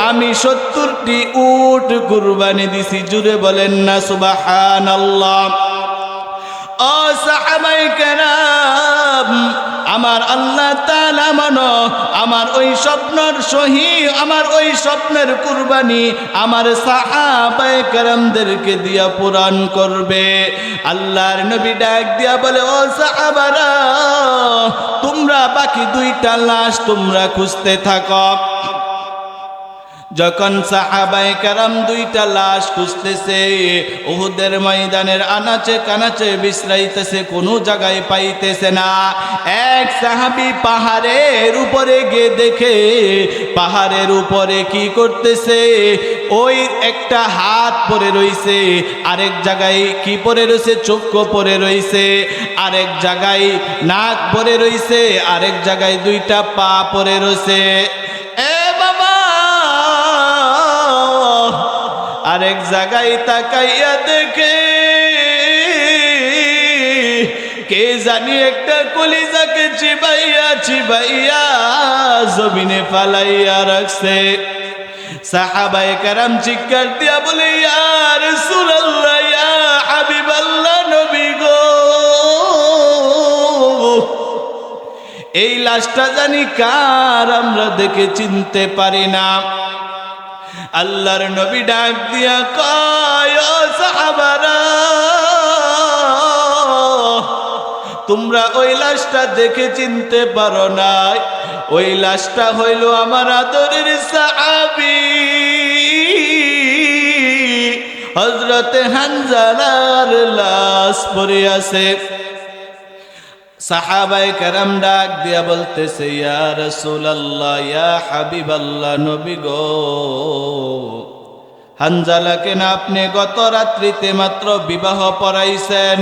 আমি 70টি উট কুরবানি দিছি। জুড়ে বলেন না সুবহানাল্লাহ। ও সাহাবায়ে কেরাম, আমার আল্লাহ তাআলা মানো, আমার ওই স্বপ্নের আমার ওই স্বপ্নের কুরবানি আমার সাহাবায়ে কেরামদেরকে দিয়া পূরণ করবে। আল্লাহর নবী ডাক দিয়া বলে, ও সাহাবারা, তোমরা বাকি 2টা লাশ তোমরা খুঁজতে থাকো। যখন সাহাবায়ে কেরাম 2টা লাশ খুঁজতেছে, উহুদের ময়দানের আনাচে কানাচে বিশ্রাইতেছে, কোনো জায়গায় পাইতেছে না। এক সাহাবী পাহাড়ের উপরে গিয়ে দেখে পাহাড়ের উপরে কি করতেছে, ওই একটা হাত পড়ে রইছে, আরেক জায়গায় কি পড়ে রইছে, চক্ষু পড়ে রইছে, আরেক জায়গায় নাক পড়ে রইছে, আরেক জায়গায় 2টা পা পড়ে রইছে। আরেক জায়গায় তাকাইয়া দেখে কে জানি একটা কলিজাকে চিবাইয়া চিবাইয়া জমিনে ফালাইয়া রাখছে। সাহাবায়ে কেরাম চিৎকার দিয়া বলে, ইয়া রাসূলুল্লাহ, ইয়া হাবিবাল্লাহ, নবী গো, এই লাশটা জানি কার, আমরা দেখে চিনতে পারি না। আল্লাহর নবী ডাক দিয়া কয়, ও সাহাবারা, তোমরা ওই লাশটা দেখে চিনতে পারো না, ওই লাশটা হইল আমার আদরের সাহাবী হযরতে হানজালার লাশ পড়ে আছে। সাহাবায়ে কেরাম ডাক দিয়া বলতেছে, ইয়া রাসূলুল্লাহ, ইয়া হাবিবাল্লাহ, নবী গো, হানজালাকে না আপনি গত রাত্রিতে মাত্র বিবাহ পড়াইছেন?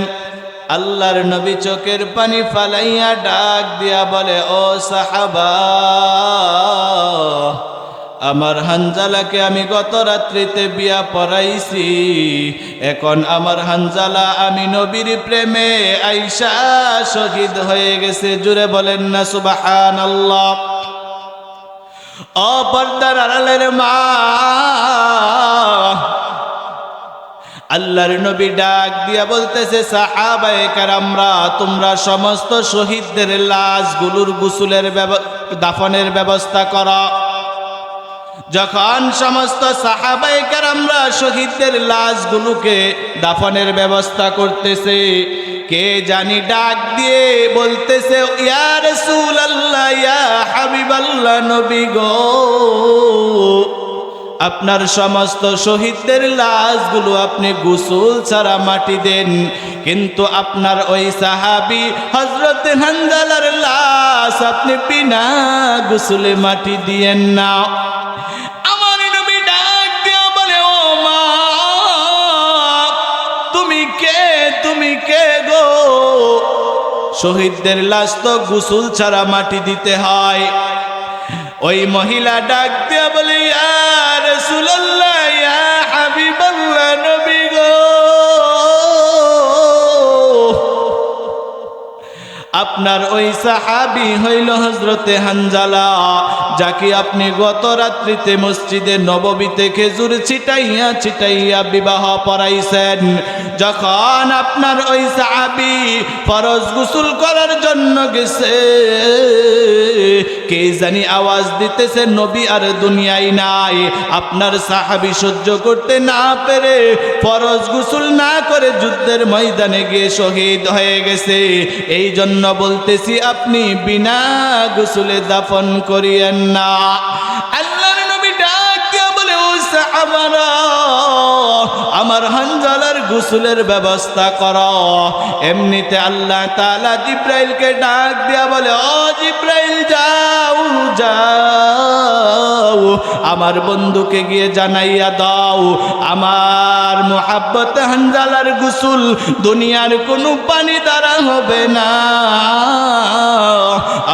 আল্লাহর নবী চোখের পানি ফালাইয়া ডাক দিয়া বলে, ও সাহাবা, আমার হানজালাকে আমি গত রাত্রিতে বিয়া পড়াইছি। এখন আমার হানজালা আমি নবীর প্রেমে আইসা শহীদ হয়ে গেছে। জুড়ে বলেন না সুবহানাল্লাহ। ও পর্দার আড়ালের মা, আল্লাহর নবী ডাক দিয়া বলতেছে, সাহাবায়ে কেরামরা, তোমরা সমস্ত শহীদদের লাশগুলোর গোসলের দাফনের ব্যবস্থা করো। যখন সমস্ত সাহাবায়ে কেরামরা শহীদদের লাশগুলোকে দাফনের ব্যবস্থা করতেছে, কে জানি ডাক দিয়ে বলতেছে, ইয়া রাসূলুল্লাহ, ইয়া হাবিবাল্লাহ, নবী গো, আপনার সমস্ত শহীদদের লাশগুলো আপনি গোসল ছাড়া মাটি দেন, কিন্তু আপনার ওই সাহাবী হযরত হানজালার লাশ আপনি বিনা গোসলে মাটি দিয়েন না। আমার নবী ডাক দিয়া বলে, ও মা, তুমি কে গো? শহীদদের লাশ তো গোসল ছাড়া মাটি দিতে হয়। ওই মহিলা ডাক দিয়া বলে, ইয়া রাসূলুল্লাহ, ইয়া হাবিবাল্লাহ, নবী গো, আপনার ওই সাহাবী হইল হযরতে হানজালা। যাকে আপনি গত রাত্রিতে মসজিদে নববীতে খেজুর ছিটাইয়া ছিটাইয়া বিবাহ পড়াইছেন। যখন আপনার ওই সাহাবী ফরজ গোসল করার জন্য গেছে, কে জানি আওয়াজ দিতেছে নবী আর দুনিয়ায় নাই। আপনার সাহাবী সহ্য করতে না পেরে ফরজ গোসল না করে যুদ্ধের ময়দানে গিয়ে শহীদ হয়ে গেছে। এই জন্য বলতেছি আপনি বিনা গোসলে দাফন করিয়েন না। আল্লাহর নবী ডাক দিয়া বলে, ও সাহাবারা, আমার হানজালার গোসলের ব্যবস্থা করো। এমনিতে আল্লাহ তাআলা জিব্রাইলকে ডাক দিয়া বলে, ও জিব্রাইল যাও যাও, আমার বন্ধুকে গিয়ে জানাইয়া দাও আমার মুহাব্বত হানজালার গোসল দুনিয়ার কোনো পানি দ্বারা হবে না।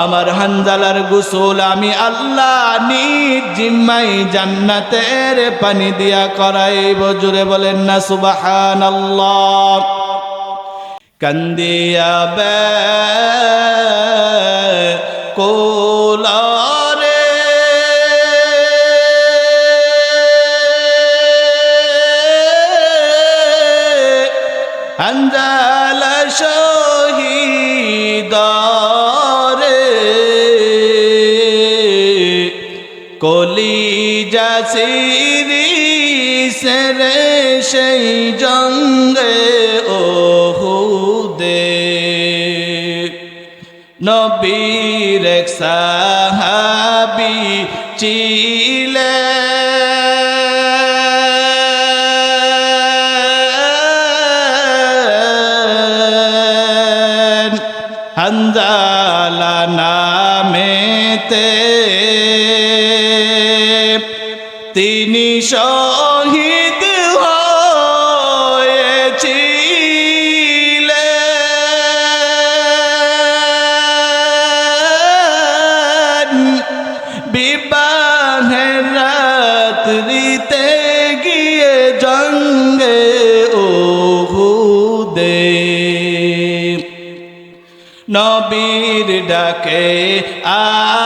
আমার হানজালার গোসল আমি আল্লাহ নিজ জিম্মায় জান্নাতের পানি দিয়া করাইব। জোরে বলেন না সুবহানাল্লাহ। কান্দিয়া বে কোলারে হানজালা শহীদারে কলিজা সিরিসে রে সেই জঙ্গে ওহুদে নবীর এক সাহাবী ছিলেন হানজালা নামেতে, তিনি শহীদ হয়েছিলেন বিবাহের রাত্রিতে গিয়ে জঙ্গে ওহুদে। নবীর ডাকে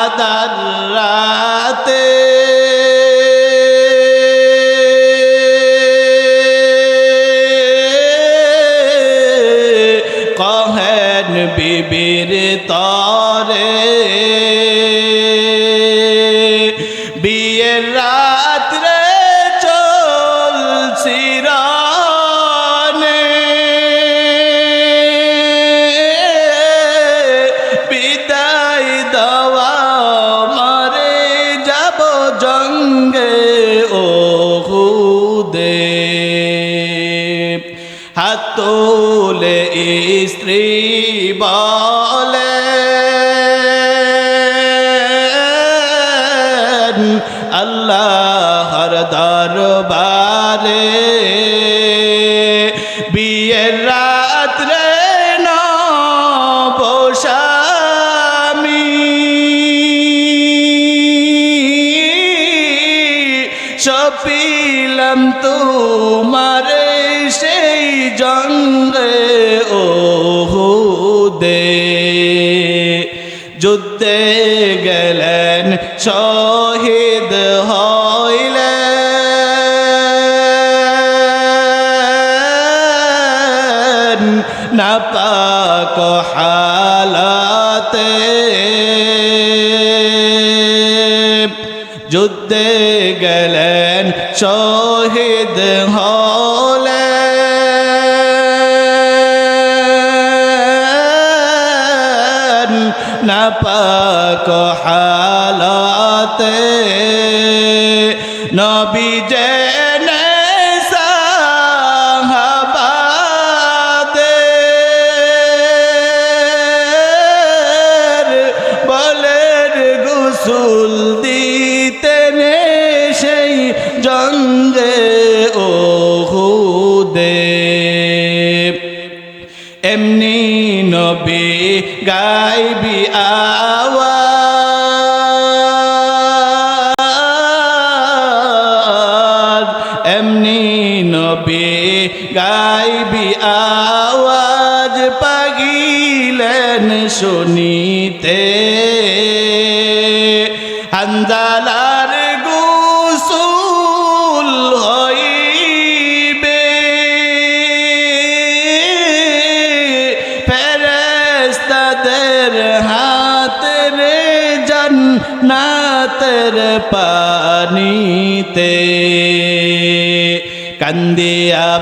আদার রাতে কহেন বিবির তরে, বিয়ের রাত্রে চলছি রানে, বিদায় দেওয়া মারে যাব জঙ্গে ওহুদে। হাত তোলে স্ত্রী বলে, আল্লাহর দরবারে বিয়ের রাত্রে নবস্বামী সপিলাম তোমারে সেই জঙ্গে ওহুদে। যুদ্ধে গেলেন শহীদ হইলেন নাপাক হালাতে, যুদ্ধে গেলেন শহীদ হলেন নাপাক হালাতে। নবী জেনে সাহাবাদের বলের গোসল দিতেন সেই জঙ্গে ওহুদে। এমনি নবী গাইবি আওয়াজ, এমনি নবী গাইবি আওয়াজ পাগিলেন শুনিতে। হানজালা পানিতে কান্দিয়া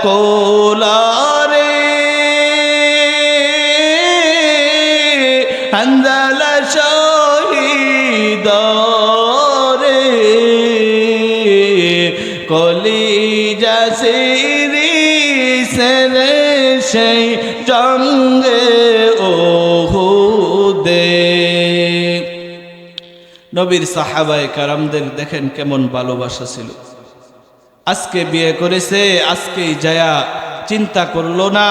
কোলারে হানজালা শহীদ রে কলিজা সিরি সেরে সেই জঙ্গে ওহুদে। নবীর সাহাবায়ে কারামদের দেখেন কেমন ভালোবাসা ছিল। আজকে বিয়ে করেছে, আজকেই যায়া চিন্তা করলো না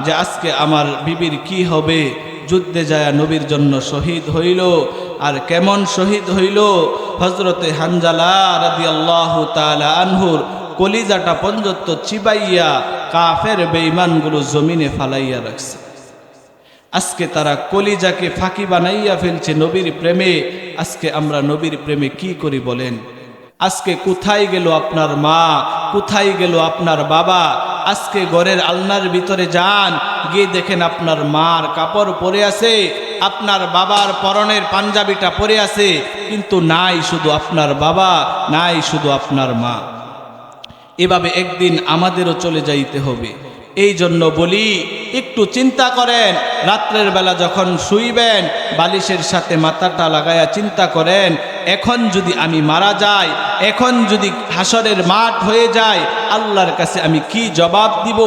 যে আজকে আমার বিবির কি হবে। যুদ্ধে যায়া নবীর জন্য শহীদ হইল। আর কেমন শহীদ হইল, হযরতে হানজালা রাদিয়াল্লাহু তাআলা আনহুর কলিজাটা পর্যন্ত চিবাইয়া কাফের বেঈমানগুলো জমিনে ফালাইয়া রাখছে। আজকে তারা কলিজাকে ফাঁকি বানাইয়া ফেলছে নবীর প্রেমে। আজকে আমরা নবীর প্রেমে কি করি বলেন? আজকে কোথায় গেল আপনার মা, কোথায় গেল আপনার বাবা? আজকে ঘরের আলনার ভিতরে যান, গিয়ে দেখেন আপনার মার কাপড় পরে আছে, আপনার বাবার পরনের পাঞ্জাবিটা পরে আছে, কিন্তু নাই শুধু আপনার বাবা, নাই শুধু আপনার মা। এভাবে একদিন আমাদেরও চলে যাইতে হবে। এই জন্য বলি, একটু চিন্তা করেন, রাত্রের বেলা যখন শুইবেন বালিশের সাথে মাথাটা লাগায়া চিন্তা করেন, এখন যদি আমি মারা যাই, এখন যদি হাসরের মাঠ হয়ে যায়, আল্লাহর কাছে আমি কি জবাব দিব?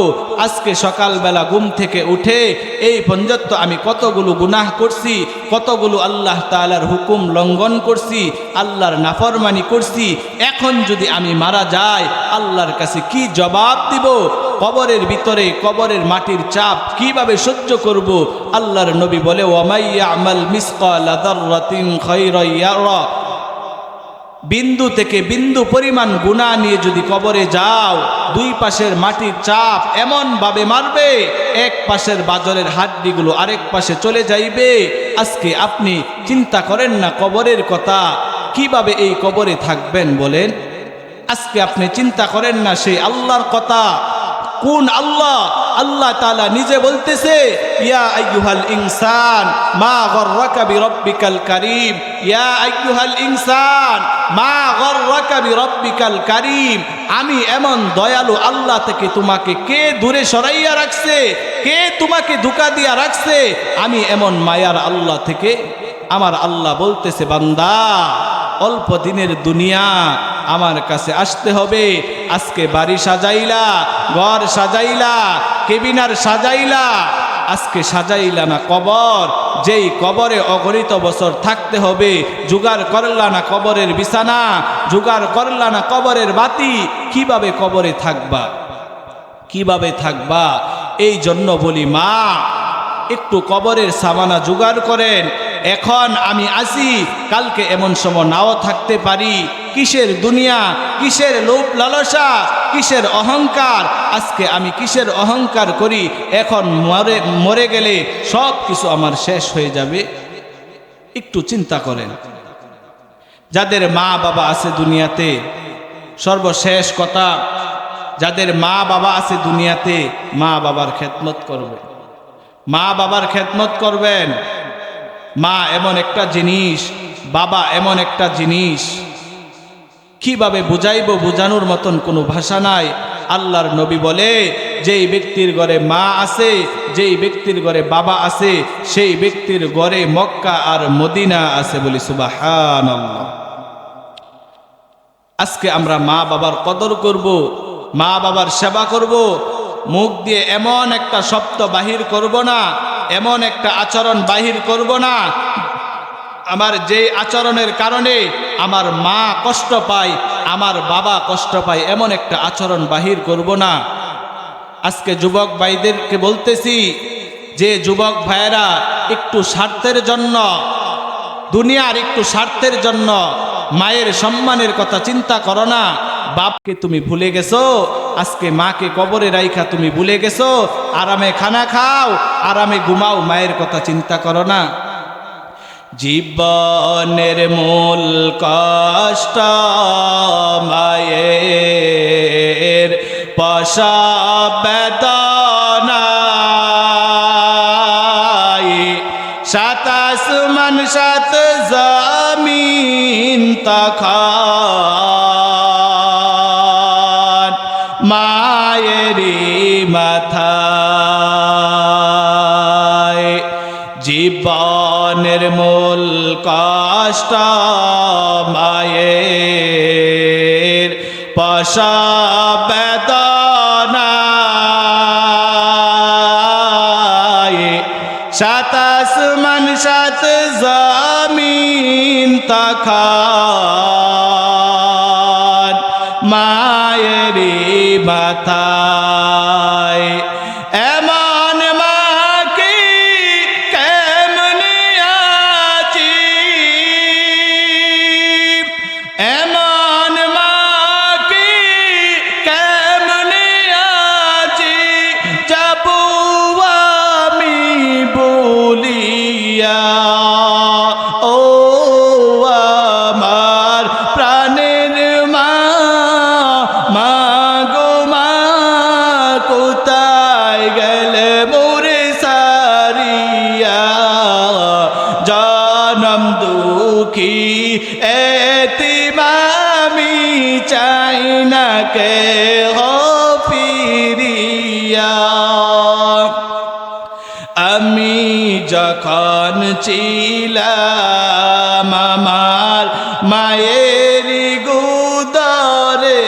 আজকে সকালবেলা ঘুম থেকে উঠে এই পর্যন্ত আমি কতগুলো গুনাহ করছি, কতগুলো আল্লাহ তাআলার হুকুম লঙ্ঘন করছি, আল্লাহর নাফরমানি করছি। এখন যদি আমি মারা যাই, আল্লাহর কাছে কি জবাব দিব? কবরের ভিতরে কবরের মাটির চাপ কিভাবে সহ্য করব? আল্লাহর নবী বলে, ওয়ামাই ইয়ামাল মিসকালা যাররাতিন খায়রান ইয়ারা। বিন্দু থেকে বিন্দু পরিমাণ গুনাহ নিয়ে যদি কবরে যাও, দুই পাশের মাটির চাপ এমন ভাবে মারবে, এক পাশের বাজরের হাড্ডিগুলো আরেক পাশে চলে যাইবে। আজকে আপনি চিন্তা করেন না কবরের কথা, কিভাবে এই কবরে থাকবেন বলেন? আজকে আপনি চিন্তা করেন না সেই আল্লাহর কথা। কোন আল্লাহ? আল্লাহ তাআলা নিজে বলতেছে, ইয়া আইয়ুহাল ইনসান মা গররাকা বিরব্বিকাল কারীম, ইয়া আইয়ুহাল ইনসান মা গররাকা বিরব্বিকাল কারীম। আমি এমন দয়ালু আল্লাহ থেকে তোমাকে কে দূরে সরাইয়া রাখছে? কে তোমাকে ধোঁকা দিয়া রাখছে? আমি এমন মায়ার আল্লাহ থেকে। আমার আল্লাহ বলতেছে, বান্দা অল্প দিনের দুনিয়া, আমার কাছে আসতে হবে। আজকে বাড়ি সাজাইলা, ঘর সাজাইলা, কেবিনার সাজাইলা, আজকে সাজাইলা না কবর। যেই কবরে অগণিত বছর থাকতে হবে, জোগাড় করলা না কবরের বিছানা, জোগাড় করলা না কবরের বাতি, কিভাবে কবরে থাকবা? কিভাবে থাকবা? এই জন্য বলি, মা একটু কবরের সামানা জোগাড় করেন। এখন আমি আসি, কালকে এমন সময় নাও থাকতে পারি। কিসের দুনিয়া, কিসের লোভ লালসা, কিসের অহংকার? আজকে আমি কিসের অহংকার করি? এখন মরে গেলে সব কিছু আমার শেষ হয়ে যাবে। একটু চিন্তা করেন। যাদের মা বাবা আছে দুনিয়াতে, সর্বশেষ কথা, যাদের মা বাবা আছে দুনিয়াতে, মা বাবার খেদমত করবেন, মা বাবার খেদমত করবেন। মা এমন একটা জিনিস, বাবা এমন একটা জিনিস, কিভাবে বুঝাইব? বোঝানোর মতন কোনো ভাষা নাই। আল্লাহর নবী বলে, যেই ব্যক্তির ঘরে মা আছে, যেই ব্যক্তির ঘরে বাবা আছে, সেই ব্যক্তির ঘরে মক্কা আর মদিনা আছে। বলি সুবহানাল্লাহ। আজকে আমরা মা বাবার কদর করব, মা বাবার সেবা করব। মুখ দিয়ে এমন একটা শব্দ বাহির করব না, এমন একটা আচরণ বাহির করব না, আমার যে আচরণের কারণে আমার মা কষ্ট পায়, আমার বাবা কষ্ট পায়, এমন একটা আচরণ বাহির করব না। আজকে যুবক ভাইদেরকে বলতেছি, যে যুবক ভাইয়েরা একটু স্বার্থের জন্য, দুনিয়ার একটু স্বার্থের জন্য মায়ের সম্মানের কথা চিন্তা করো না। বাপকে তুমি ভুলে গেছো, আজকে মাকে কবরে রাইখা তুমি ভুলে গেছো। আরামে খানা খাও, আরামে ঘুমাও, মায়ের কথা চিন্তা করো না। জীবনের মূল কষ্ট মায়ের, প্রসব বেদনায়, সাত আসমান সাত জমি তখন মায়েরি মাথায় জীবনের মূল কষ্ট মায়ের প্রসব বেদনায় সাত আসমান সাত জমিন তখন মায়েরি মাথায় এমন মাকে কেমনে আছি এমন মাকে কেমনে আছি যাব আমি বলিয়া ও আমার প্রাণের মা মা গো মা কোথায় গেলে মোরে সারিয়া জনম দুঃখী এতিম আমি চাই না কে ফিরিয়া আমি যখন ছিলাম আমার মায়ের গুদরে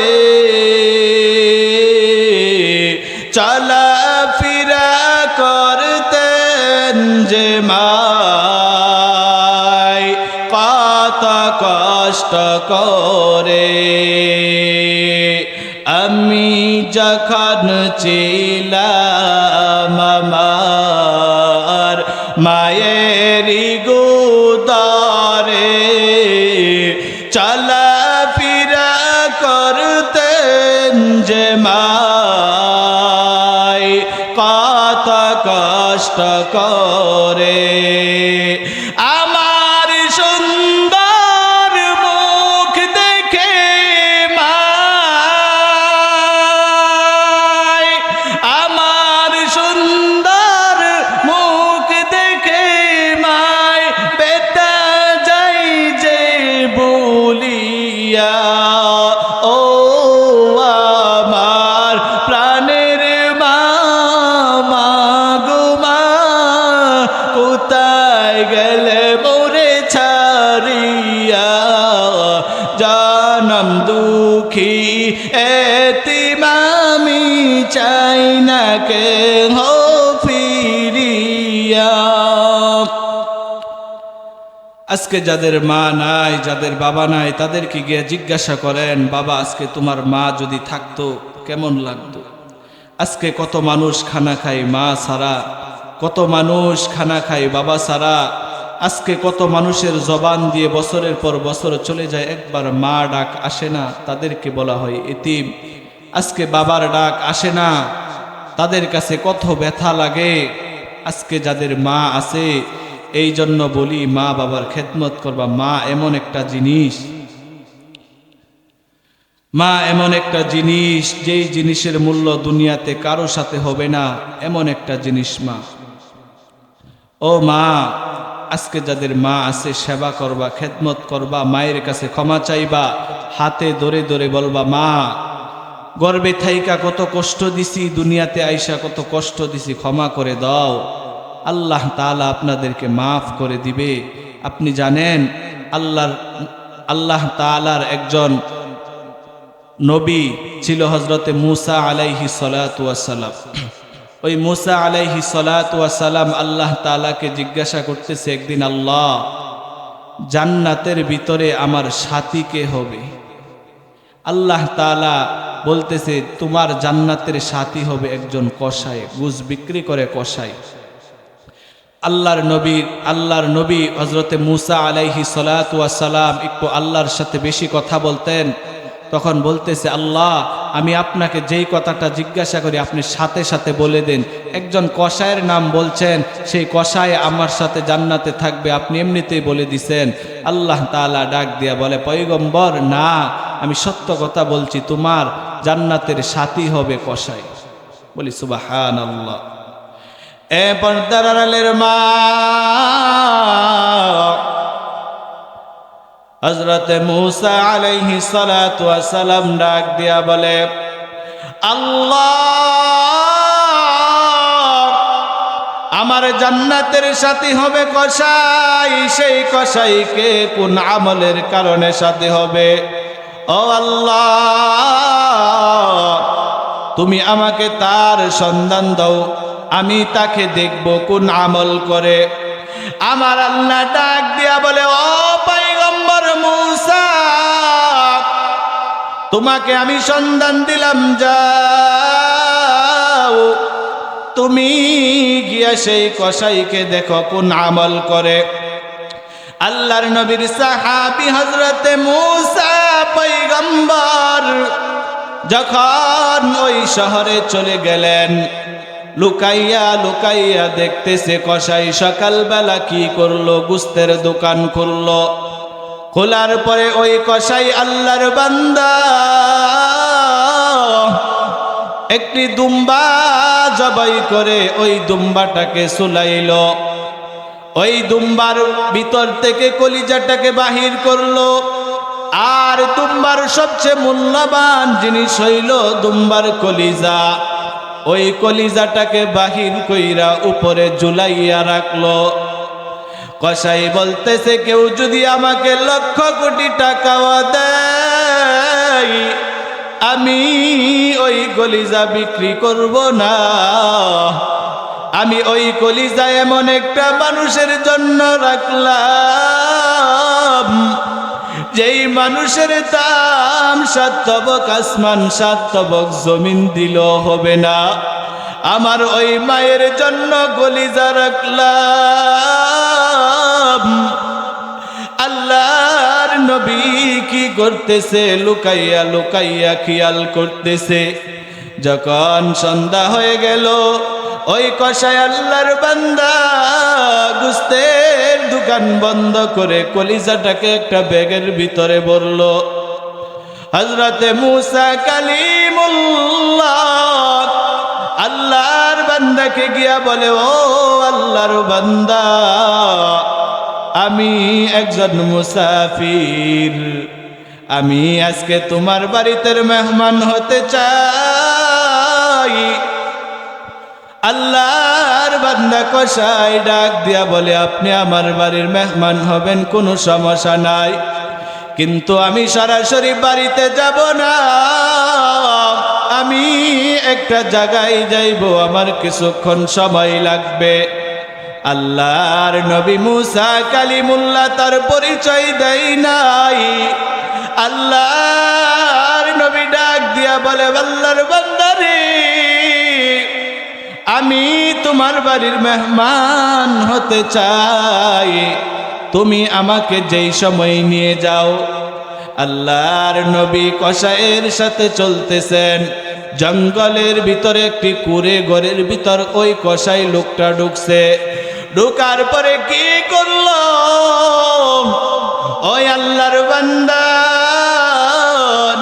চলাফেরা করতেন যে মায় কত কষ্ট করে আমি যখন ছিলাম আমার মায়ের গুদরে চলাফেরা করতেন যে মায় কত কষ্ট করে আমার সুন্দর মুখ দেখে মায় আমার সুন্দর মুখ দেখে মায় বেতা যাই যে বলিয়া ও আমার প্রাণের মা মা গো মা কোথায় গেলে মোরে ছাড়িয়া জনম দুঃখী এতিম আমি চাই না কে ফিরিয়া আজকে যাদের মা নাই যাদের বাবা নাই তাদেরকে গিয়ে জিজ্ঞাসা করেন বাবা আজকে তোমার মা যদি থাকতো কেমন লাগতো আজকে কত মানুষ খানা খায় মা ছাড়া কত মানুষ খানা খায় বাবা ছাড়া আজকে কত মানুষের জবান দিয়ে বছরের পর বছর চলে যায় একবার মা ডাক আসে না তাদেরকে বলা হয় এতিম আজকে বাবার ডাক আসে না তাদের কাছে কত ব্যথা লাগে আজকে যাদের মা আছে এই জন্য বলি মা বাবার খেদমত করবা মা এমন একটা জিনিস মা এমন একটা জিনিস যেই জিনিসের মূল্য দুনিয়াতে কারো সাথে হবে না এমন একটা জিনিস মা ও মা আজকে যাদের মা আছে সেবা করবা খেদমত করবা মায়ের কাছে ক্ষমা চাইবা হাতে ধরে ধরে বলবা মা গর্বে থাইকা কত কষ্ট দিছি দুনিয়াতে আইসা কত কষ্ট দিছি ক্ষমা করে দাও আল্লাহ তাআলা আপনাদেরকে মাফ করে দিবে আপনি জানেন আল্লাহ তাআলার একজন নবী ছিল হযরতে মূসা আলাইহিস সালাতু ওয়াস সালাম ওই মূসা আলাইহিস সালাতু ওয়াস সালাম আল্লাহ তাআলাকে জিজ্ঞাসা করতেছে একদিন আল্লাহ জান্নাতের ভিতরে আমার সাথী কে হবে আল্লাহ তাআলা বলতেছে তোমার জান্নাতের সাথী হবে একজন কসাই গুজ বিক্রি করে কসাই আল্লাহর নবী হযরতে মূসা আলাইহিস সালাতু ওয়াস সালাম একটু আল্লাহর সাথে বেশি কথা বলতেন তখন বলতেছে আল্লাহ আমি আপনাকে যেই কথাটা জিজ্ঞাসা করি আপনি সাথে সাথে বলে দেন একজন কসাইয়ের নাম বলছেন সেই কসাই আমার সাথে জান্নাতে থাকবে আপনি এমনিতেই বলে দিছেন আল্লাহ তাআলা ডাক দিয়া বলে পয়গম্বর না আমি সত্য কথা বলছি তোমার জান্নাতের সাথী হবে কসাই বলি সুবহানাল্লাহ এ পর্দার আড়ালের মা হযরত মূসা আলাইহিস সালাতু ওয়াস সালাম ডাক দিয়া বলে, আল্লাহ, আমার জান্নাতের সাথী হবে কসাই, সেই কসাইকে কোন আমলের কারণে সাথী হবে? ও আল্লাহ, তুমি আমাকে তার সন্ধান দাও, আমি তাকে দেখব কোন আমল করে। আমার আল্লাহ ডাক দিয়া বলে, ও পয়গম্বর মূসা, তোমাকে আমি সন্ধান দিলাম, যাও তুমি গিয়া সেই কসাইকে দেখো কোন আমল করে। আল্লাহর নবীর সাহাবী হযরতে মূসা পয়গম্বর যখন ওই শহরে চলে গেলেন, লুকাইয়া লুকাইয়া দেখতেছে কসাই সকালবেলা কি করলো, গোস্তের দোকান খুললো। খোলার পরে ওই কসাই আল্লাহর বান্দা একটি দুম্বা জবাই করে ওই দুম্বাটাকে সুলাইল। ওই দুম্বার ভিতর থেকে কলিজাটাকে বাহির করলো। আর দুম্বার সবচেয়ে মূল্যবান জিনিস হইল দুম্বার কলিজা। ওই কলিজাটাকে বাহির কইরা উপরে ঝুলাইয়া রাখলো। কসাই বলতেছে, কেউ যদি আমাকে লক্ষ কোটি টাকাও দেয়, আমি ওই কলিজা বিক্রি করব না। আমি ওই কলিজা এমন একটা মানুষের জন্য রাখলাম, যেই মানুষের দাম 7 তবক আসমান 7 তবক জমিন দিল হবে না। আমার ওই মায়ের জন্য কলিজা রাখলাম। আল্লাহর নবী কি করতেছে? লুকাইয়া লুকাইয়া খেয়াল করতেছে। যখন সন্ধ্যা হয়ে গেল, ওই কসাই আল্লাহর বান্দা গোস্তের দোকান বন্ধ করে কলিজাটাকে একটা ব্যাগের ভিতরে ভরল। হযরতে মূসা কালিমুল্লাহ আল্লাহর বান্দাকে গিয়া বলে, ও আল্লাহর বান্দা, আমি একজন মুসাফির, আমি আজকে তোমার বাড়িতে মেহমান হতে চাই। আল্লাহর বান্দা কসাই ডাক দিয়া বলে, আপনি আমার বাড়ির মেহমান হবেন, কোনো সমস্যা নাই, কিন্তু আমি সরাসরি বাড়িতে যাব না, আমি একটা জায়গায় যাইব, আমার কিছুক্ষণ সময় লাগবে। আল্লাহর নবী মূসা কালিমুল্লাহ তার পরিচয় দেয় নাই। আল্লাহর নবী ডাক দিয়া বলে, আল্লাহর বান্দারে, আমি তোমার বাড়ির মেহমান হতে চাই, তুমি আমাকে যেই সময় নিয়ে যাও। আল্লাহর নবী কসাইয়ের সাথে চলতেছেন। জঙ্গলের ভিতরে একটি কুঁড়ে ঘরের ভিতর ওই কসাই লোকটা ঢুকছে। ঢুকার পরে কি করলো? ওই আল্লাহর বান্দা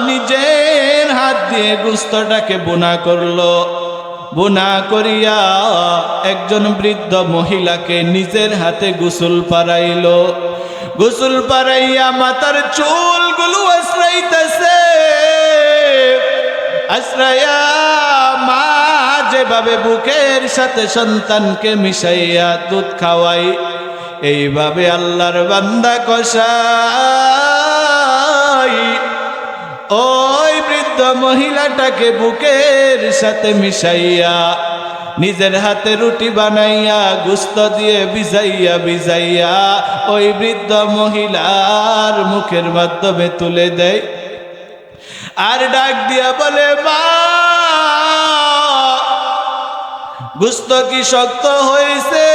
নিজের হাত দিয়ে গোস্তটাকে বোনা করলো। বোনা করিয়া একজন বৃদ্ধ মহিলাকে নিজের হাতে গোসল পারাইল। গোসল পারাইয়া মাথার চুলগুলো আশ্রাইতেছে। আশ্রাইয়া মা যেভাবে বুকের সাথে সন্তানকে মিশাইয়া দুধ খাওয়াই, এইভাবে আল্লাহর বান্দা কসাই ওই বৃদ্ধ মহিলাটাকে বুকের সাথে মিশাইয়া নিজের হাতে রুটি বানাইয়া গোস্ত দিয়ে ভিজাইয়া ভিজাইয়া ওই বৃদ্ধ মহিলার মুখের মাধ্যমে তুলে দেয়। আর ডাক দিয়া বলে, মা, গোস্ত কি শক্ত হয়েছে?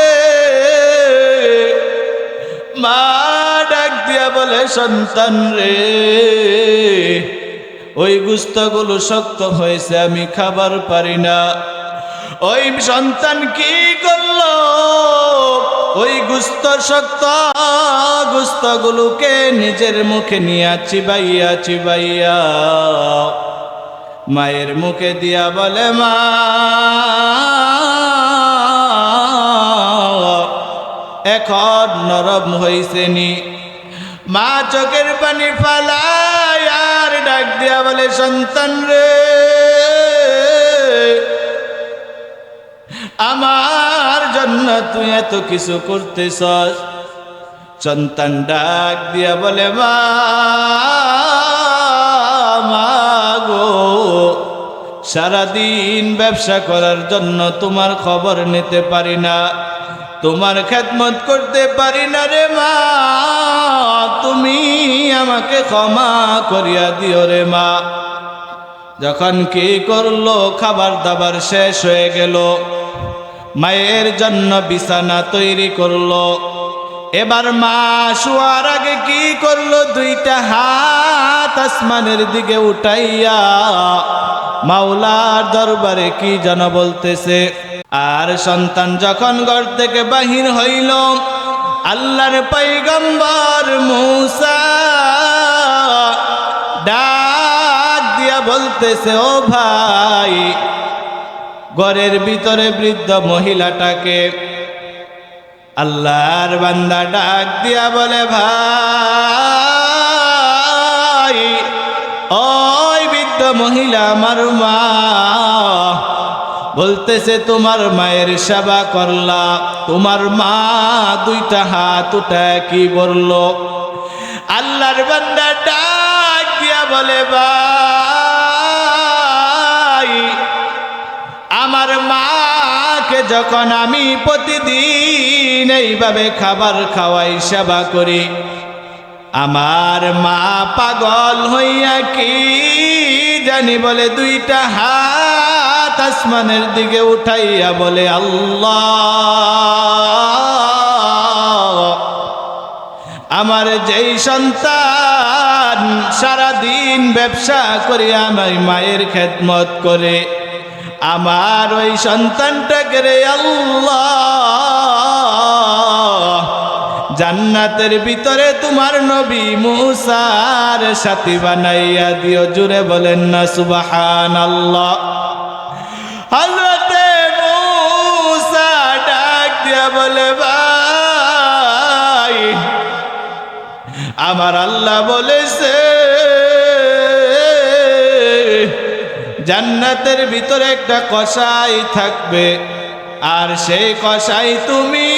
মা ডাক দিয়া বলে, সন্তান রে, ওই গোস্তগুলো শক্ত হয়েছে, আমি খাবার পারি না। ওই সন্তান কি করলো? ওই গোস্ত শক্ত গোস্তগুলোকে নিজের মুখে নিয়ে চিবাইয়া চিবাইয়া মায়ের মুখে দিয়া বলে, মা, এখন নরম হয়েছে নি? মা চোখের পানি ফালায় আর ডাক দিয়া বলে, সন্তান রে, আমার জন্য তুই এত কিছু করতেছস। সন্তান ডাক দিয়া বলে, মা গো, সারাদিন ব্যবসা করার জন্য তোমার খবর নিতে পারি না, তোমার খেদমত করতে পারি না রে মা, তুমি আমাকে ক্ষমা করিয়া দিও রে মা। যখন কি করলো, খাবার দাবার শেষ হয়ে গেল, মায়ের জন্য বিছানা তৈরি করলো। এবার মা শোয়ার আগে কি করলো, দুইটা হাত আসমানের দিকে উঠাইয়া মাওলার দরবারে কি যেন বলতেছে। আর সন্তান যখন ঘর থেকে বাহির হইল, আল্লাহর পয়গম্বর মূসা ডাক দিয়া বলতেছে, ও ভাই, ঘরের ভিতরে বৃদ্ধ মহিলাটাকে। আল্লাহর বান্দা ডাক দিয়া বলে, ভাই, ওই বৃদ্ধ মহিলা আমার মা। বলতেছে, তোমার মায়ের সেবা করলা, তোমার মা দুইটা হাত উঠায় কি বলল? আল্লাহর বান্দা ডাক দিয়া বলে, ভাই, আমার মাকে যখন আমি প্রতিদিন এইভাবে খাবার খাওয়াই, সেবা করি, আমার মা পাগল হইয়া কি জানি বলে দুইটা হাত আসমানের দিকে উঠাইয়া বলে, আল্লাহ, আমার যেই সন্তান সারাদিন ব্যবসা করে আমার মায়ের খেদমত করে, আমার ওই সন্তানটাকে রে আল্লাহ জান্নাতের ভিতরে তোমার নবী মূসার সাথী বানাইয়া দিও। জুড়ে বলেন না সুবহানাল্লাহ। হযরতে মূসা ডাক দিয়া বলে, ভাই, আমার আল্লাহ বলেছে জান্নাতের ভিতরে একটা কসাই থাকবে, আর সেই কসাই তুমি।